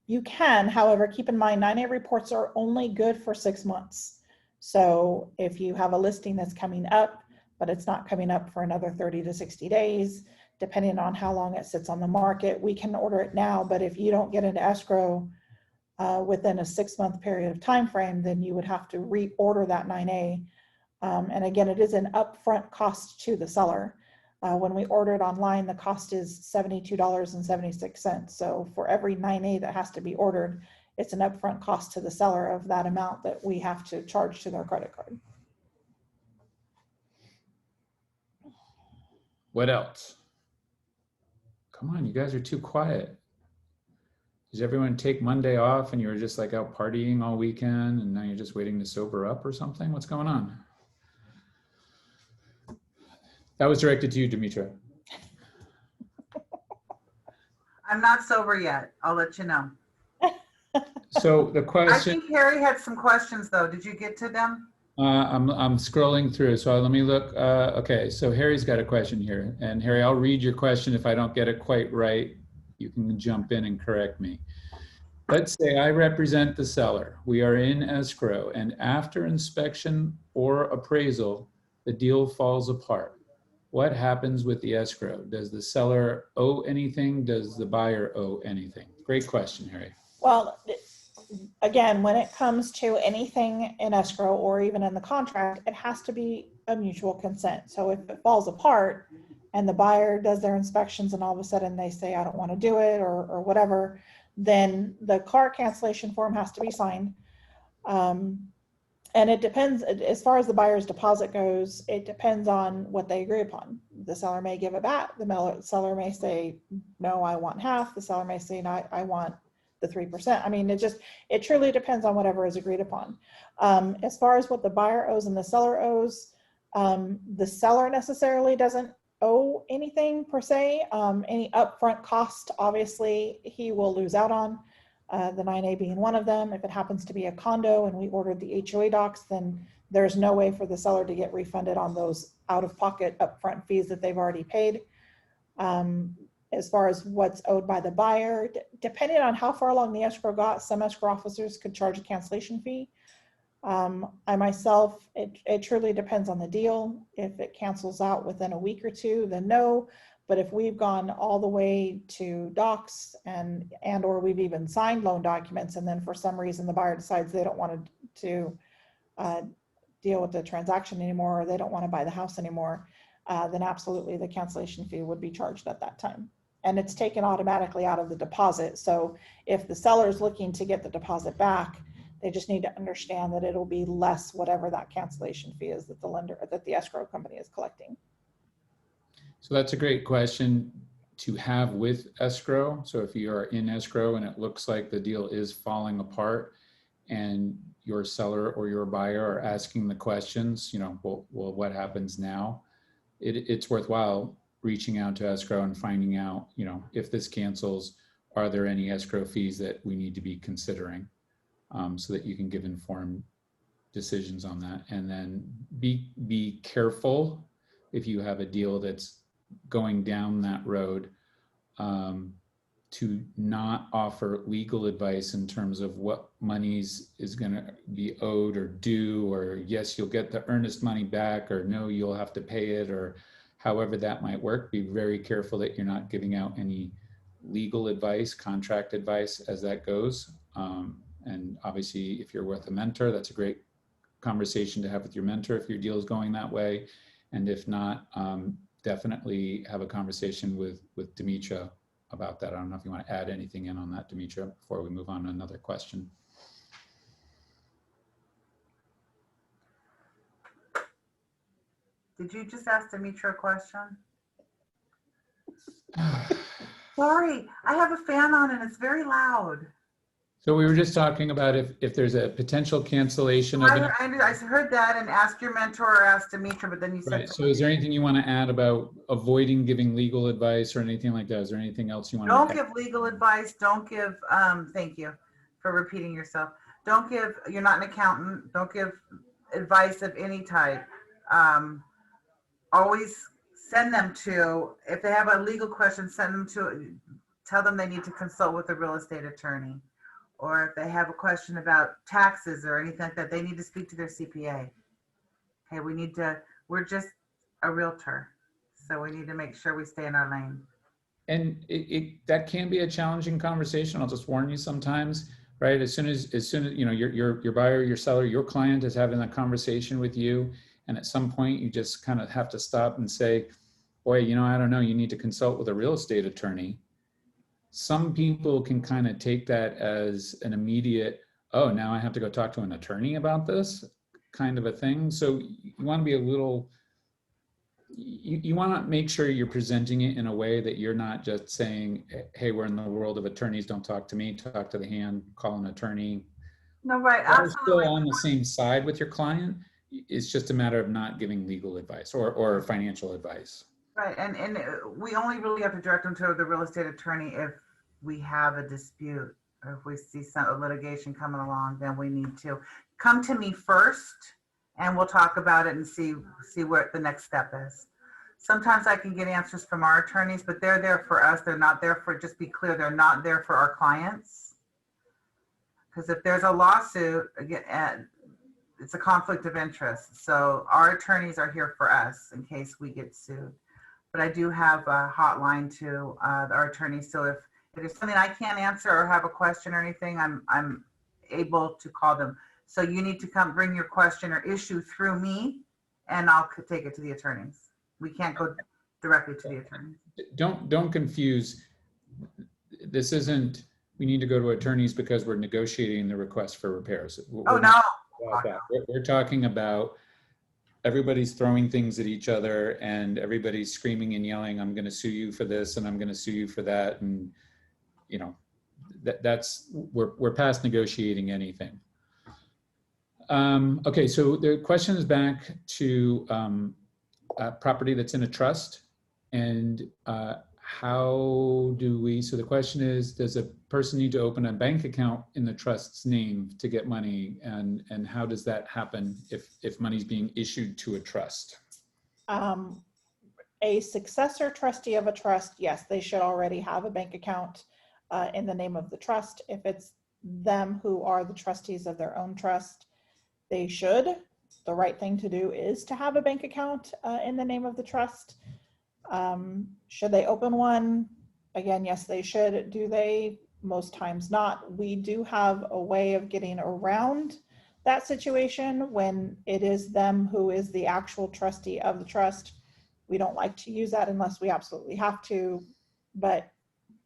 S3: You can, however, keep in mind 9A reports are only good for 6 months. So if you have a listing that's coming up, but it's not coming up for another 30 to 60 days, depending on how long it sits on the market, we can order it now. But if you don't get into escrow within a 6-month period of time frame, then you would have to reorder that 9A. And again, it is an upfront cost to the seller. When we order it online, the cost is $72.76. So for every 9A that has to be ordered, it's an upfront cost to the seller of that amount that we have to charge to their credit card.
S1: What else? Come on, you guys are too quiet. Does everyone take Monday off and you were just like out partying all weekend and now you're just waiting to sober up or something? What's going on? That was directed to you, Demetra.
S6: I'm not sober yet. I'll let you know.
S1: So the
S6: I
S1: question,
S6: think Harry had some questions though. Did you get to them?
S1: I'm scrolling through, so let me look. Okay, so Harry's got a question here. And Harry, I'll read your question. If I don't get it quite right, you can jump in and correct me. Let's say I represent the seller. We are in escrow, and after inspection or appraisal, the deal falls apart. What happens with the escrow? Does the seller owe anything? Does the buyer owe anything? Great question, Harry.
S3: Well, again, when it comes to anything in escrow or even in the contract, it has to be a mutual consent. So if it falls apart and the buyer does their inspections and all of a sudden they say, I don't want to do it or whatever, then the car cancellation form has to be signed. And it depends, as far as the buyer's deposit goes, it depends on what they agree upon. The seller may give it back. The seller may say, no, I want half. The seller may say, no, I want the 3%. I mean, it truly depends on whatever is agreed upon. As far as what the buyer owes and the seller owes, the seller necessarily doesn't owe anything per se. Any upfront cost, obviously, he will lose out on. The 9A being one of them. If it happens to be a condo and we ordered the HOA docs, then there's no way for the seller to get refunded on those out-of-pocket upfront fees that they've already paid. As far as what's owed by the buyer, depending on how far along the escrow got, some escrow officers could charge a cancellation fee. I myself, it truly depends on the deal. If it cancels out within a week or two, then no. But if we've gone all the way to docs and or we've even signed loan documents, and then for some reason the buyer decides they don't want to deal with the transaction anymore, or they don't want to buy the house anymore, then absolutely the cancellation fee would be charged at that time. And it's taken automatically out of the deposit. So if the seller is looking to get the deposit back, they just need to understand that it'll be less whatever that cancellation fee is that the escrow company is collecting.
S1: So that's a great question to have with escrow. So if you are in escrow and it looks like the deal is falling apart and your seller or your buyer are asking the questions, well, what happens now? It's worthwhile reaching out to escrow and finding out, if this cancels, are there any escrow fees that we need to be considering, so that you can give informed decisions on that. And then be careful if you have a deal that's going down that road, to not offer legal advice in terms of what monies is going to be owed or due, or yes, you'll get the earnest money back, or no, you'll have to pay it, or however that might work. Be very careful that you're not giving out any legal advice, contract advice as that goes. And obviously, if you're with a mentor, that's a great conversation to have with your mentor if your deal is going that way. And if not, definitely have a conversation with Demetra about that. I don't know if you want to add anything in on that, Demetra, before we move on to another question.
S6: Did you just ask Demetra a question? Sorry, I have a fan on and it's very loud.
S1: So we were just talking about if there's a potential cancellation of it.
S6: I heard that and ask your mentor or ask Demetra, but then you said.
S1: Right. So is there anything you want to add about avoiding giving legal advice or anything like that? Is there anything else you want to add?
S6: Don't give legal advice. Don't give, thank you for repeating yourself. Don't give, you're not an accountant. Don't give advice of any type. Always send them to, if they have a legal question, send them to, tell them they need to consult with a real estate attorney. Or if they have a question about taxes or anything like that, they need to speak to their CPA. Okay, we're just a realtor. So we need to make sure we stay in our lane.
S1: And that can be a challenging conversation. I'll just warn you sometimes, right? As soon as your buyer, your seller, your client is having that conversation with you. And at some point you just kind of have to stop and say, boy, I don't know, you need to consult with a real estate attorney. Some people can kind of take that as an immediate, oh, now I have to go talk to an attorney about this kind of a thing. So you want to be a little, you want to make sure you're presenting it in a way that you're not just saying, hey, we're in the world of attorneys, don't talk to me, talk to the hand, call an attorney.
S6: No, right,
S1: You're
S6: absolutely.
S1: still on the same side with your client. It's just a matter of not giving legal advice or financial advice.
S6: Right, and we only really have to direct them to the real estate attorney if we have a dispute or if we see some litigation coming along, then we need to come to me first and we'll talk about it and see what the next step is. Sometimes I can get answers from our attorneys, but they're there for us. They're not there for, just be clear, they're not there for our clients. Because if there's a lawsuit, again, it's a conflict of interest. So our attorneys are here for us in case we get sued. But I do have a hotline to our attorneys. So if there's something I can't answer or have a question or anything, I'm able to call them. So you need to come bring your question or issue through me, and I'll take it to the attorneys. We can't go directly to the attorneys.
S1: Don't confuse. This isn't, we need to go to attorneys because we're negotiating the request for repairs.
S6: Oh, no.
S1: We're talking about everybody's throwing things at each other and everybody's screaming and yelling, I'm going to sue you for this and I'm going to sue you for that. And, you know, we're past negotiating anything. Okay, so the question is back to property that's in a trust. And how do we, so the question is, does a person need to open a bank account in the trust's name to get money? And how does that happen if money's being issued to a trust?
S3: A successor trustee of a trust, yes, they should already have a bank account in the name of the trust. If it's them who are the trustees of their own trust, they should. The right thing to do is to have a bank account in the name of the trust. Should they open one? Again, yes, they should. Do they? Most times not. We do have a way of getting around that situation when it is them who is the actual trustee of the trust. We don't like to use that unless we absolutely have to. But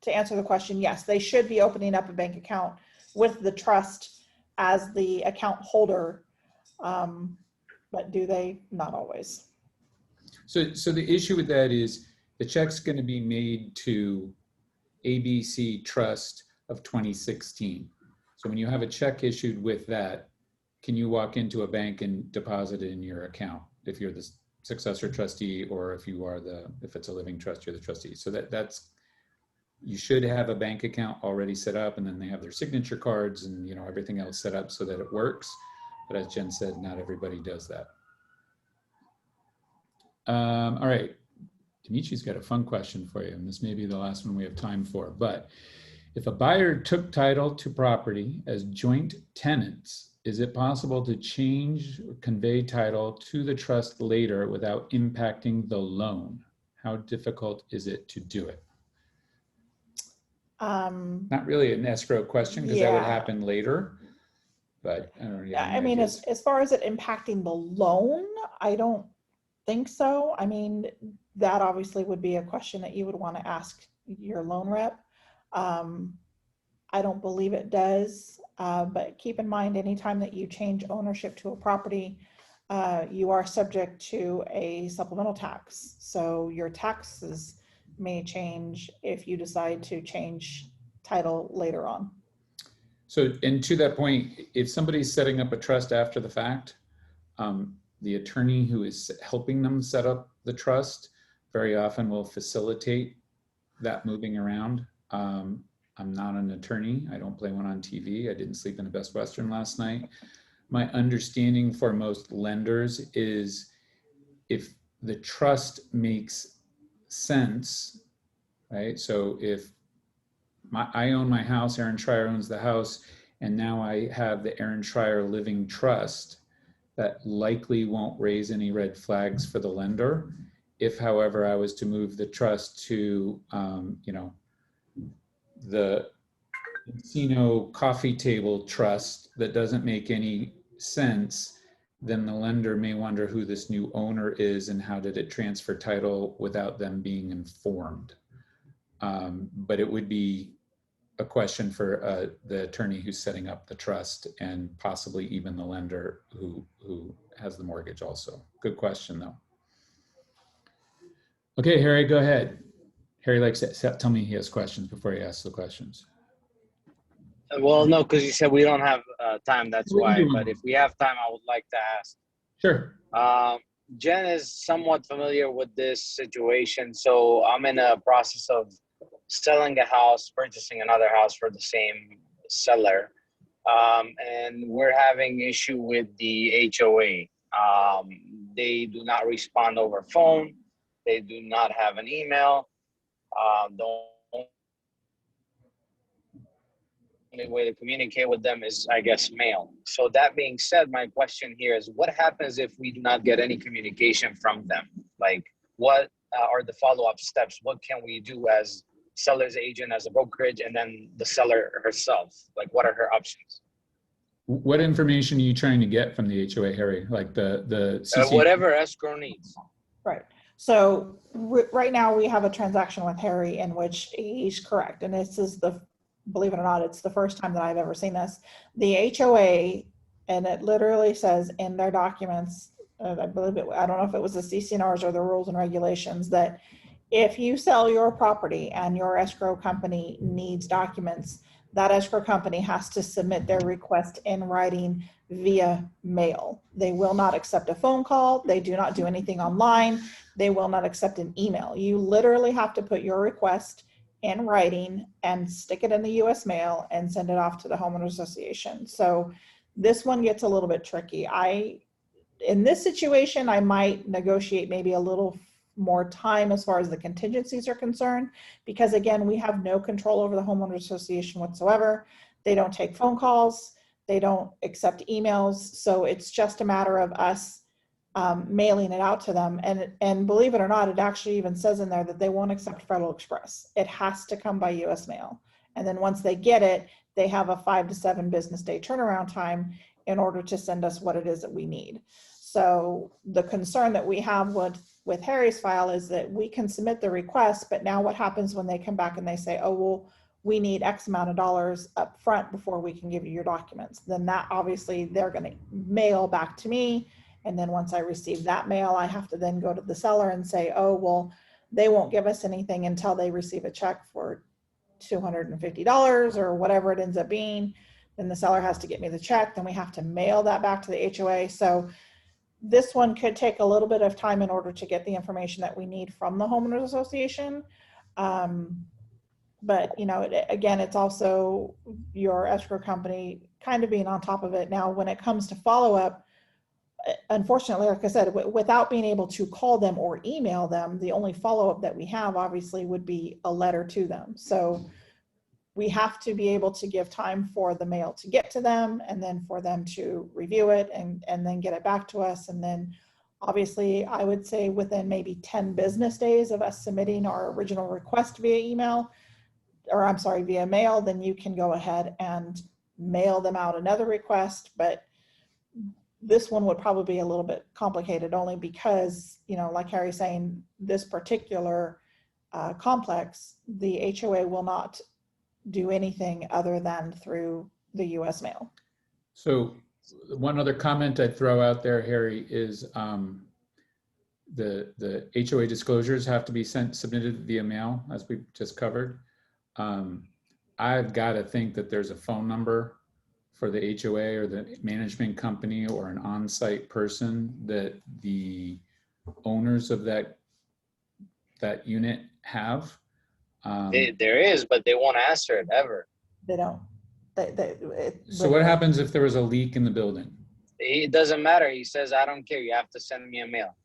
S3: to answer the question, yes, they should be opening up a bank account with the trust as the account holder. But do they? Not always.
S1: So the issue with that is the check's going to be made to ABC Trust of 2016. So when you have a check issued with that, can you walk into a bank and deposit it in your account if you're the successor trustee, or if it's a living trust, you're the trustee? So that's, you should have a bank account already set up, and then they have their signature cards and, you know, everything else set up so that it works. But as Jen said, not everybody does that. All right, Dimitri's got a fun question for you, and this may be the last one we have time for. But if a buyer took title to property as joint tenants, is it possible to change or convey title to the trust later without impacting the loan? How difficult is it to do it?
S3: Not
S1: really an escrow question, because that would happen later. But I don't know.
S3: Yeah, I mean, as far as it impacting the loan, I don't think so. I mean, that obviously would be a question that you would want to ask your loan rep. I don't believe it does, but keep in mind, anytime that you change ownership to a property, you are subject to a supplemental tax. So your taxes may change if you decide to change title later on.
S1: So, and to that point, if somebody's setting up a trust after the fact, the attorney who is helping them set up the trust very often will facilitate that moving around. I'm not an attorney. I don't play one on TV. I didn't sleep in a Best Western last night. My understanding for most lenders is if the trust makes sense, right? So if I own my house, Aaron Schreier owns the house, and now I have the Aaron Schreier Living Trust, that likely won't raise any red flags for the lender. If, however, I was to move the trust to, you know, the Encino Coffee Table Trust that doesn't make any sense, then the lender may wonder who this new owner is and how did it transfer title without them being informed. But it would be a question for the attorney who's setting up the trust, and possibly even the lender who has the mortgage also. Good question though. Okay, Harry, go ahead. Harry likes to tell me he has questions before he asks the questions.
S7: Well, no, because you said we don't have time, that's why. But if we have time, I would like to ask.
S1: Sure.
S7: Jen is somewhat familiar with this situation. So I'm in a process of selling a house, purchasing another house for the same seller. And we're having issue with the HOA. They do not respond over phone. They do not have an email. The only way to communicate with them is, I guess, mail. So that being said, my question here is, what happens if we do not get any communication from them? Like, what are the follow-up steps? What can we do as seller's agent, as a brokerage, and then the seller herself? Like, what are her options?
S1: What information are you trying to get from the HOA, Harry? Like the CC?
S7: Whatever escrow needs.
S3: Right. So right now we have a transaction with Harry in which he's correct. And this is believe it or not, it's the first time that I've ever seen this. The HOA, and it literally says in their documents, I don't know if it was the CCNRs or the rules and regulations, that if you sell your property and your escrow company needs documents, that escrow company has to submit their request in writing via mail. They will not accept a phone call. They do not do anything online. They will not accept an email. You literally have to put your request in writing and stick it in the US mail and send it off to the homeowners association. So this one gets a little bit tricky. In this situation, I might negotiate maybe a little more time as far as the contingencies are concerned, because again, we have no control over the homeowners association whatsoever. They don't take phone calls. They don't accept emails. So it's just a matter of us mailing it out to them. And believe it or not, it actually even says in there that they won't accept Federal Express. It has to come by US mail. And then once they get it, they have a 5 to 7 business day turnaround time in order to send us what it is that we need. So the concern that we have with Harry's file is that we can submit the request, but now what happens when they come back and they say, oh, well, we need X amount of dollars up front before we can give you your documents? Then that obviously they're going to mail back to me. And then once I receive that mail, I have to then go to the seller and say, oh, well, they won't give us anything until they receive a check for $250 or whatever it ends up being. Then the seller has to get me the check. Then we have to mail that back to the HOA. So this one could take a little bit of time in order to get the information that we need from the homeowners association. But again, it's also your escrow company kind of being on top of it. Now, when it comes to follow-up, unfortunately, like I said, without being able to call them or email them, the only follow-up that we have obviously would be a letter to them. So we have to be able to give time for the mail to get to them and then for them to review it and then get it back to us. And then obviously I would say within maybe 10 business days of us submitting our original request via email, or I'm sorry, via mail, then you can go ahead and mail them out another request. But this one would probably be a little bit complicated only because, like Harry's saying, this particular complex, the HOA will not do anything other than through the US mail.
S1: So one other comment I'd throw out there, Harry, is the HOA disclosures have to be submitted via mail, as we just covered. I've got to think that there's a phone number for the HOA or the management company or an on-site person that the owners of that unit have.
S7: There is, but they won't answer it ever.
S3: They don't.
S1: So what happens if there was a leak in the building?
S7: It doesn't matter. He says, I don't care. You have to send me a mail.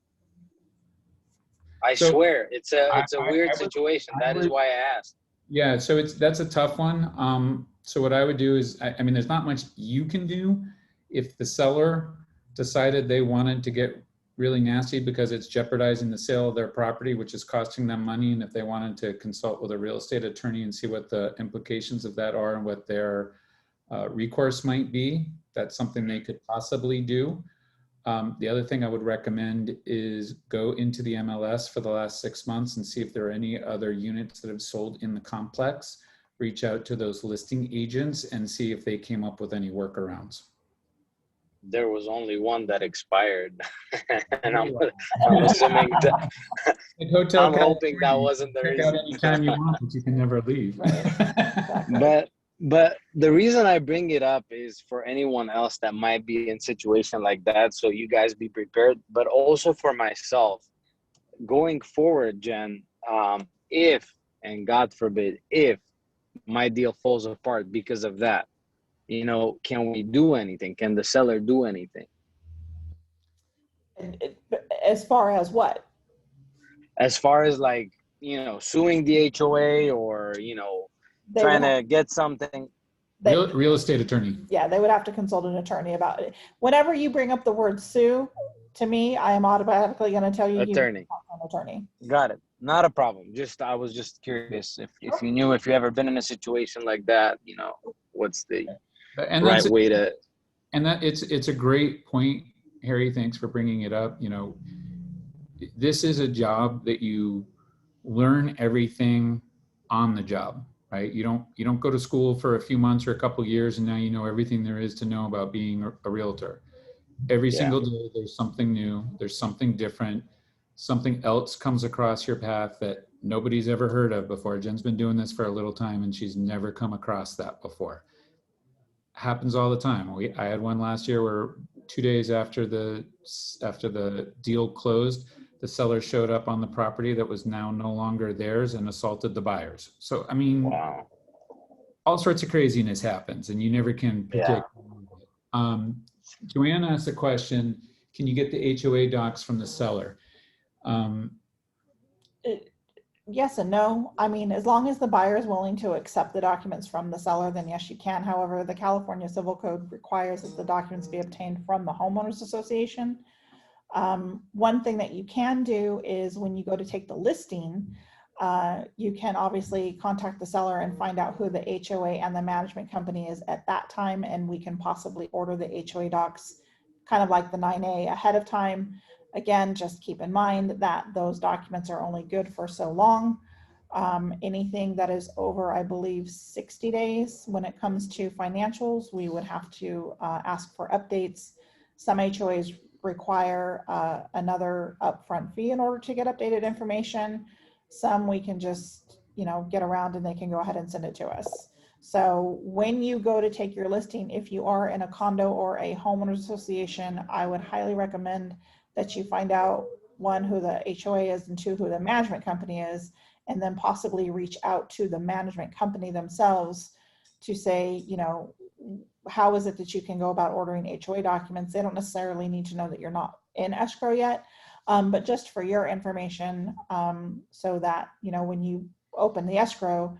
S7: I swear, it's a weird situation. That is why I asked.
S1: Yeah, so that's a tough one. So what I would do is, I mean, there's not much you can do if the seller decided they wanted to get really nasty because it's jeopardizing the sale of their property, which is costing them money. And if they wanted to consult with a real estate attorney and see what the implications of that are and what their recourse might be, that's something they could possibly do. The other thing I would recommend is go into the MLS for the last 6 months and see if there are any other units that have sold in the complex. Reach out to those listing agents and see if they came up with any workarounds.
S7: There was only one that expired, and I'm assuming that. I'm hoping that wasn't the reason.
S1: Anytime you want, but you can never leave.
S7: But the reason I bring it up is for anyone else that might be in a situation like that, so you guys be prepared. But also for myself, going forward, Jen, if, and God forbid, if my deal falls apart because of that, can we do anything? Can the seller do anything?
S3: As far as what?
S7: As far as like, suing the HOA or,
S3: They
S7: trying
S3: would have,
S7: to get something.
S3: they,
S1: Real estate attorney.
S3: yeah, they would have to consult an attorney about it. Whenever you bring up the word sue, to me, I am automatically going to tell you you
S7: Attorney.
S3: talk to an attorney.
S7: Got it. Not a problem. I was just curious if you knew, if you ever been in a situation like that, what's the
S1: And
S7: right
S1: that's,
S7: way to.
S1: and that it's a great point, Harry. Thanks for bringing it up. This is a job that you learn everything on the job, right? You don't go to school for a few months or a couple of years and now you know everything there is to know about being a realtor. Every
S7: Yeah.
S1: single day there's something new, there's something different, something else comes across your path that nobody's ever heard of before. Jen's been doing this for a little time and she's never come across that before. Happens all the time. I had one last year where 2 days after the deal closed, the seller showed up on the property that was now no longer theirs and assaulted the buyers. So, I mean,
S7: Wow.
S1: all sorts of craziness happens and you never can predict. Joanne asked a question, can you get the HOA docs from the seller?
S3: Yes and no. I mean, as long as the buyer is willing to accept the documents from the seller, then yes, you can. However, the California Civil Code requires that the documents be obtained from the homeowners association. One thing that you can do is when you go to take the listing, you can obviously contact the seller and find out who the HOA and the management company is at that time, and we can possibly order the HOA docs kind of like the 9A ahead of time. Again, just keep in mind that those documents are only good for so long. Anything that is over, I believe, 60 days when it comes to financials, we would have to ask for updates. Some HOAs require another upfront fee in order to get updated information. Some we can just, get around and they can go ahead and send it to us. So when you go to take your listing, if you are in a condo or a homeowners association, I would highly recommend that you find out, one, who the HOA is, and two, who the management company is, and then possibly reach out to the management company themselves to say, how is it that you can go about ordering HOA documents? They don't necessarily need to know that you're not in escrow yet, but just for your information, so that, when you open the escrow,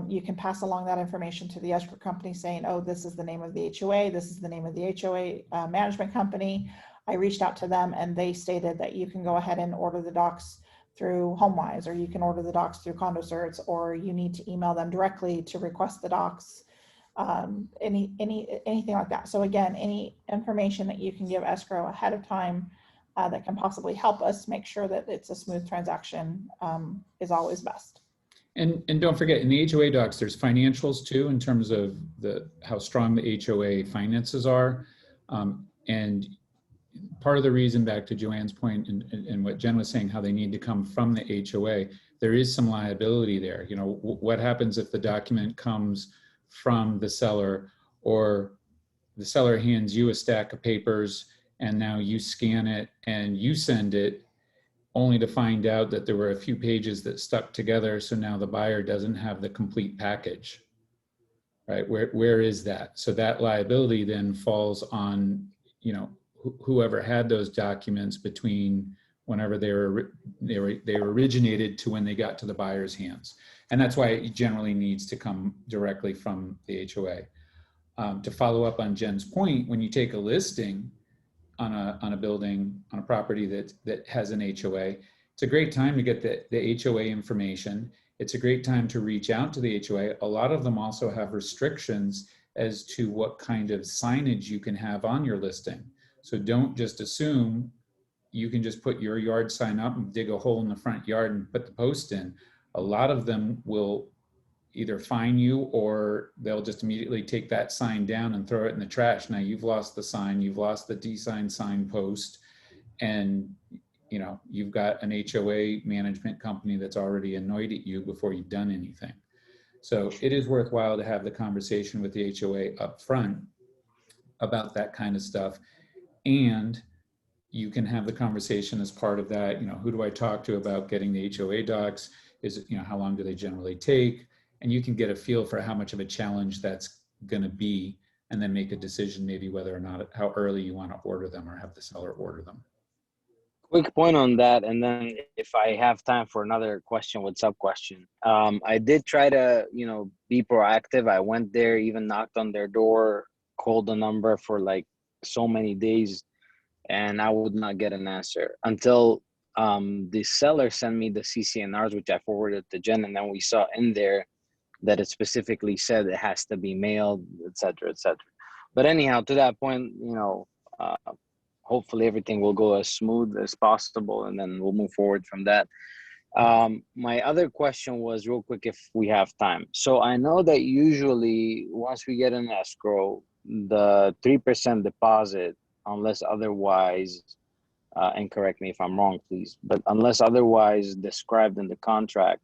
S3: you can pass along that information to the escrow company saying, oh, this is the name of the HOA, this is the name of the HOA management company. I reached out to them and they stated that you can go ahead and order the docs through HomeWise, or you can order the docs through CondoCerts, or you need to email them directly to request the docs, anything like that. So again, any information that you can give escrow ahead of time that can possibly help us make sure that it's a smooth transaction is always best.
S1: And don't forget, in the HOA docs, there's financials too, in terms of how strong the HOA finances are. And part of the reason, back to Joanne's point and what Jen was saying, how they need to come from the HOA, there is some liability there. What happens if the document comes from the seller, or the seller hands you a stack of papers and now you scan it and you send it, only to find out that there were a few pages that stuck together. So now the buyer doesn't have the complete package, right? Where is that? So that liability then falls on, whoever had those documents between whenever they originated to when they got to the buyer's hands. And that's why it generally needs to come directly from the HOA. To follow up on Jen's point, when you take a listing on a building, on a property that has an HOA, it's a great time to get the HOA information. It's a great time to reach out to the HOA. A lot of them also have restrictions as to what kind of signage you can have on your listing. So don't just assume you can just put your yard sign up and dig a hole in the front yard and put the post in. A lot of them will either fine you, or they'll just immediately take that sign down and throw it in the trash. Now you've lost the sign, you've lost the de-signed sign post, and you've got an HOA management company that's already annoyed at you before you've done anything. So it is worthwhile to have the conversation with the HOA up front about that kind of stuff. And you can have the conversation as part of that, who do I talk to about getting the HOA docs? Is it, how long do they generally take? And you can get a feel for how much of a challenge that's going to be, and then make a decision maybe whether or not, how early you want to order them or have the seller order them.
S7: Quick point on that, and then if I have time for another question with sub question. I did try to, be proactive. I went there, even knocked on their door, called the number for like so many days, and I would not get an answer until the seller sent me the CCNRs, which I forwarded to Jen, and then we saw in there that it specifically said it has to be mailed, et cetera, et cetera. But anyhow, to that point, uh, hopefully everything will go as smooth as possible, and then we'll move forward from that. My other question was real quick, if we have time. So I know that usually once we get an escrow, the 3% deposit, unless otherwise, and correct me if I'm wrong, please, but unless otherwise described in the contract,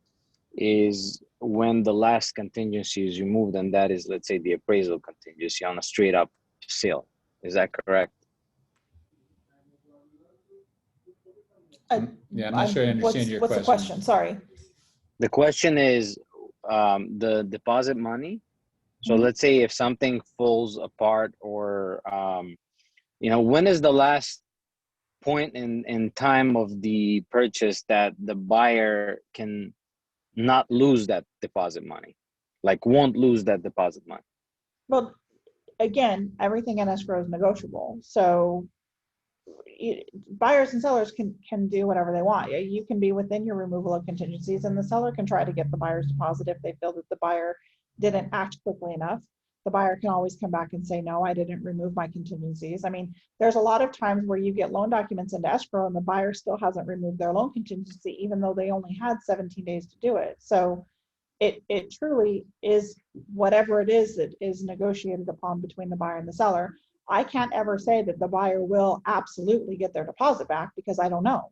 S7: is when the last contingency is removed, and that is, let's say, the appraisal contingency on a straight up sale. Is that correct?
S1: Yeah, I'm not sure I understand your
S3: What's the question? Sorry.
S7: The question is the deposit money. So
S3: Mhm.
S7: let's say if something falls apart, or when is the last point in time of the purchase that the buyer can not lose that deposit money, like won't lose that deposit money?
S3: Well, again, everything in escrow is negotiable. So buyers and sellers can do whatever they want. You can be within your removal of contingencies, and the seller can try to get the buyer's deposit if they feel that the buyer didn't act quickly enough. The buyer can always come back and say, no, I didn't remove my contingencies. I mean, there's a lot of times where you get loan documents into escrow and the buyer still hasn't removed their loan contingency, even though they only had 17 days to do it. So it truly is whatever it is that is negotiated upon between the buyer and the seller. I can't ever say that the buyer will absolutely get their deposit back, because I don't know.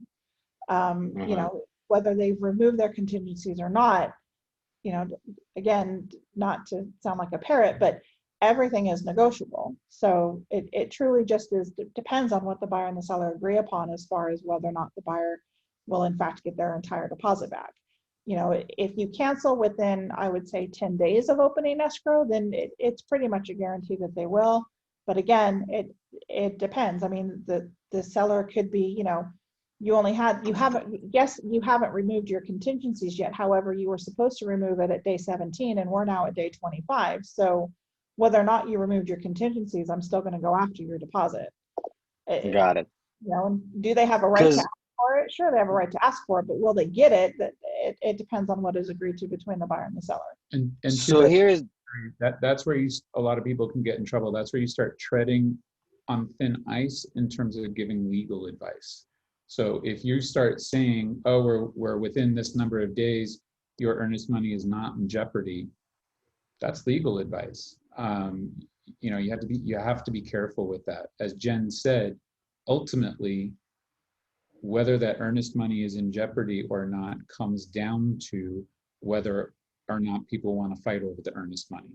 S3: Whether they've removed their contingencies or not, again, not to sound like a parrot, but everything is negotiable. So it truly just depends on what the buyer and the seller agree upon as far as whether or not the buyer will in fact get their entire deposit back. If you cancel within, I would say, 10 days of opening escrow, then it's pretty much a guarantee that they will. But again, it depends. I mean, the seller could be, you haven't removed your contingencies yet. However, you were supposed to remove it at day 17 and we're now at day 25. So whether or not you removed your contingencies, I'm still going to go after your deposit.
S7: Got it.
S3: Do they have a right to ask for it? Sure, they have a right to ask for it, but will they get it? It depends on what is agreed to between the buyer and the seller.
S1: And
S7: so here's
S1: that's where a lot of people can get in trouble. That's where you start treading on thin ice in terms of giving legal advice. So if you start saying, oh, we're within this number of days, your earnest money is not in jeopardy, that's legal advice. You have to be careful with that. As Jen said, ultimately, whether that earnest money is in jeopardy or not comes down to whether or not people want to fight over the earnest money,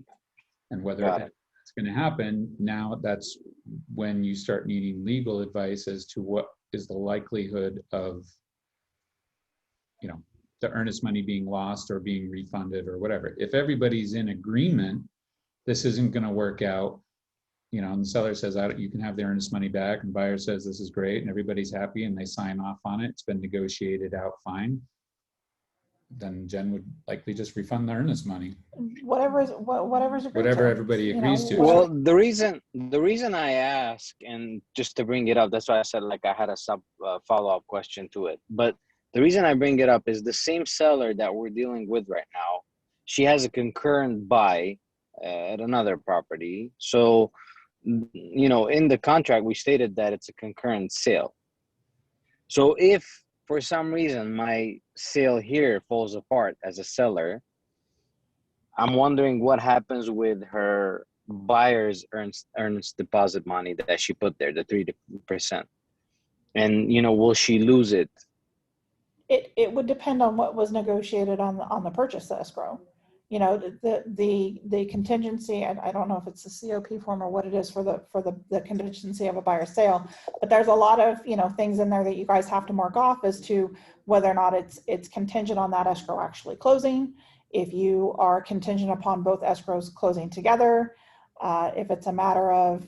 S1: and whether that's going to happen. Now that's when you start needing legal advice as to what is the likelihood of the earnest money being lost or being refunded or whatever. If everybody's in agreement, this isn't going to work out, and the seller says, you can have the earnest money back, and the buyer says this is great, and everybody's happy, and they sign off on it, it's been negotiated out fine, then Jen would likely just refund the earnest money.
S3: Whatever
S1: everybody agrees to.
S7: Well, the reason I ask, and just to bring it up, that's why I said like I had a follow-up question to it. But the reason I bring it up is the same seller that we're dealing with right now, she has a concurrent buy at another property. So, in the contract, we stated that it's a concurrent sale. So if for some reason my sale here falls apart as a seller, I'm wondering what happens with her buyer's earnest deposit money that she put there, the 3%. And, will she lose it?
S3: It would depend on what was negotiated on the purchase escrow. The contingency, I don't know if it's the COP form or what it is for the contingency of a buyer sale, but there's a lot of, things in there that you guys have to mark off as to whether or not it's contingent on that escrow actually closing. If you are contingent upon both escrows closing together, if it's a matter of,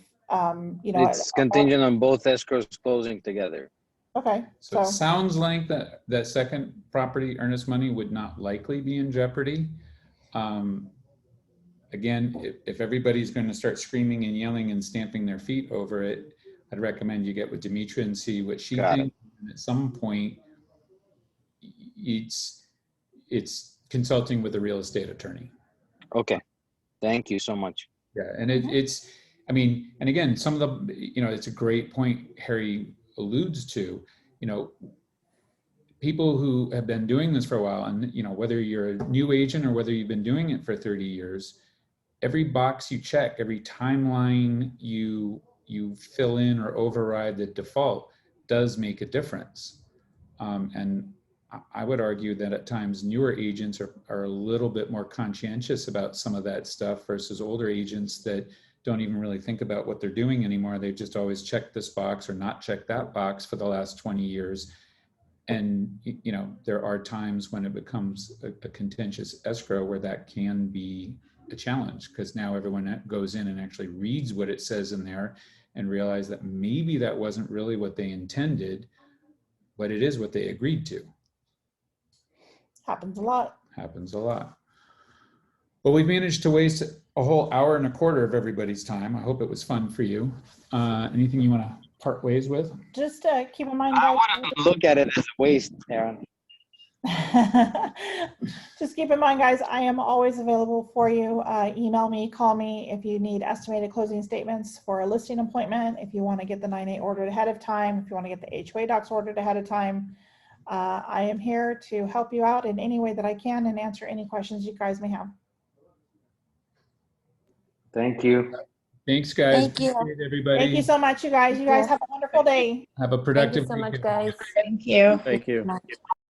S7: it's contingent on both escrows closing together.
S3: Okay,
S1: So it
S3: so,
S1: sounds like that second property earnest money would not likely be in jeopardy. Again, if everybody's going to start screaming and yelling and stamping their feet over it, I'd recommend you get with Demetra and see what she
S7: Got it.
S1: thinks. And at some point, it's consulting with a real estate attorney.
S7: Okay. Thank you so much.
S1: Yeah, and it's, I mean, and again, some of the, it's a great point Harry alludes to, people who have been doing this for a while, and whether you're a new agent or whether you've been doing it for 30 years, every box you check, every timeline you fill in or override the default does make a difference. And I would argue that at times newer agents are a little bit more conscientious about some of that stuff versus older agents that don't even really think about what they're doing anymore. They've just always checked this box or not checked that box for the last 20 years. And, there are times when it becomes a contentious escrow where that can be a challenge, because now everyone goes in and actually reads what it says in there and realize that maybe that wasn't really what they intended, but it is what they agreed to.
S3: happens a lot.
S1: Happens a lot. Well, we've managed to waste a whole hour and a quarter of everybody's time. I hope it was fun for you. Anything you want to part ways with?
S3: Just keep in mind,
S7: I
S3: guys.
S7: wouldn't look at it as a waste, Aaron.
S3: Just keep in mind, guys, I am always available for you. Email me, call me if you need estimated closing statements for a listing appointment, if you want to get the 9(a) ordered ahead of time, if you want to get the HOA docs ordered ahead of time. I am here to help you out in any way that I can and answer any questions you guys may have.
S7: Thank you.
S1: Thanks, guys.
S4: Thank you.
S1: Appreciate it, everybody.
S3: Thank you so much, you guys. You guys have a wonderful day.
S1: Have a
S4: Thank you
S1: productive
S4: so much,
S1: weekend.
S4: guys.
S2: Thank you.
S5: Thank you.
S4: Much.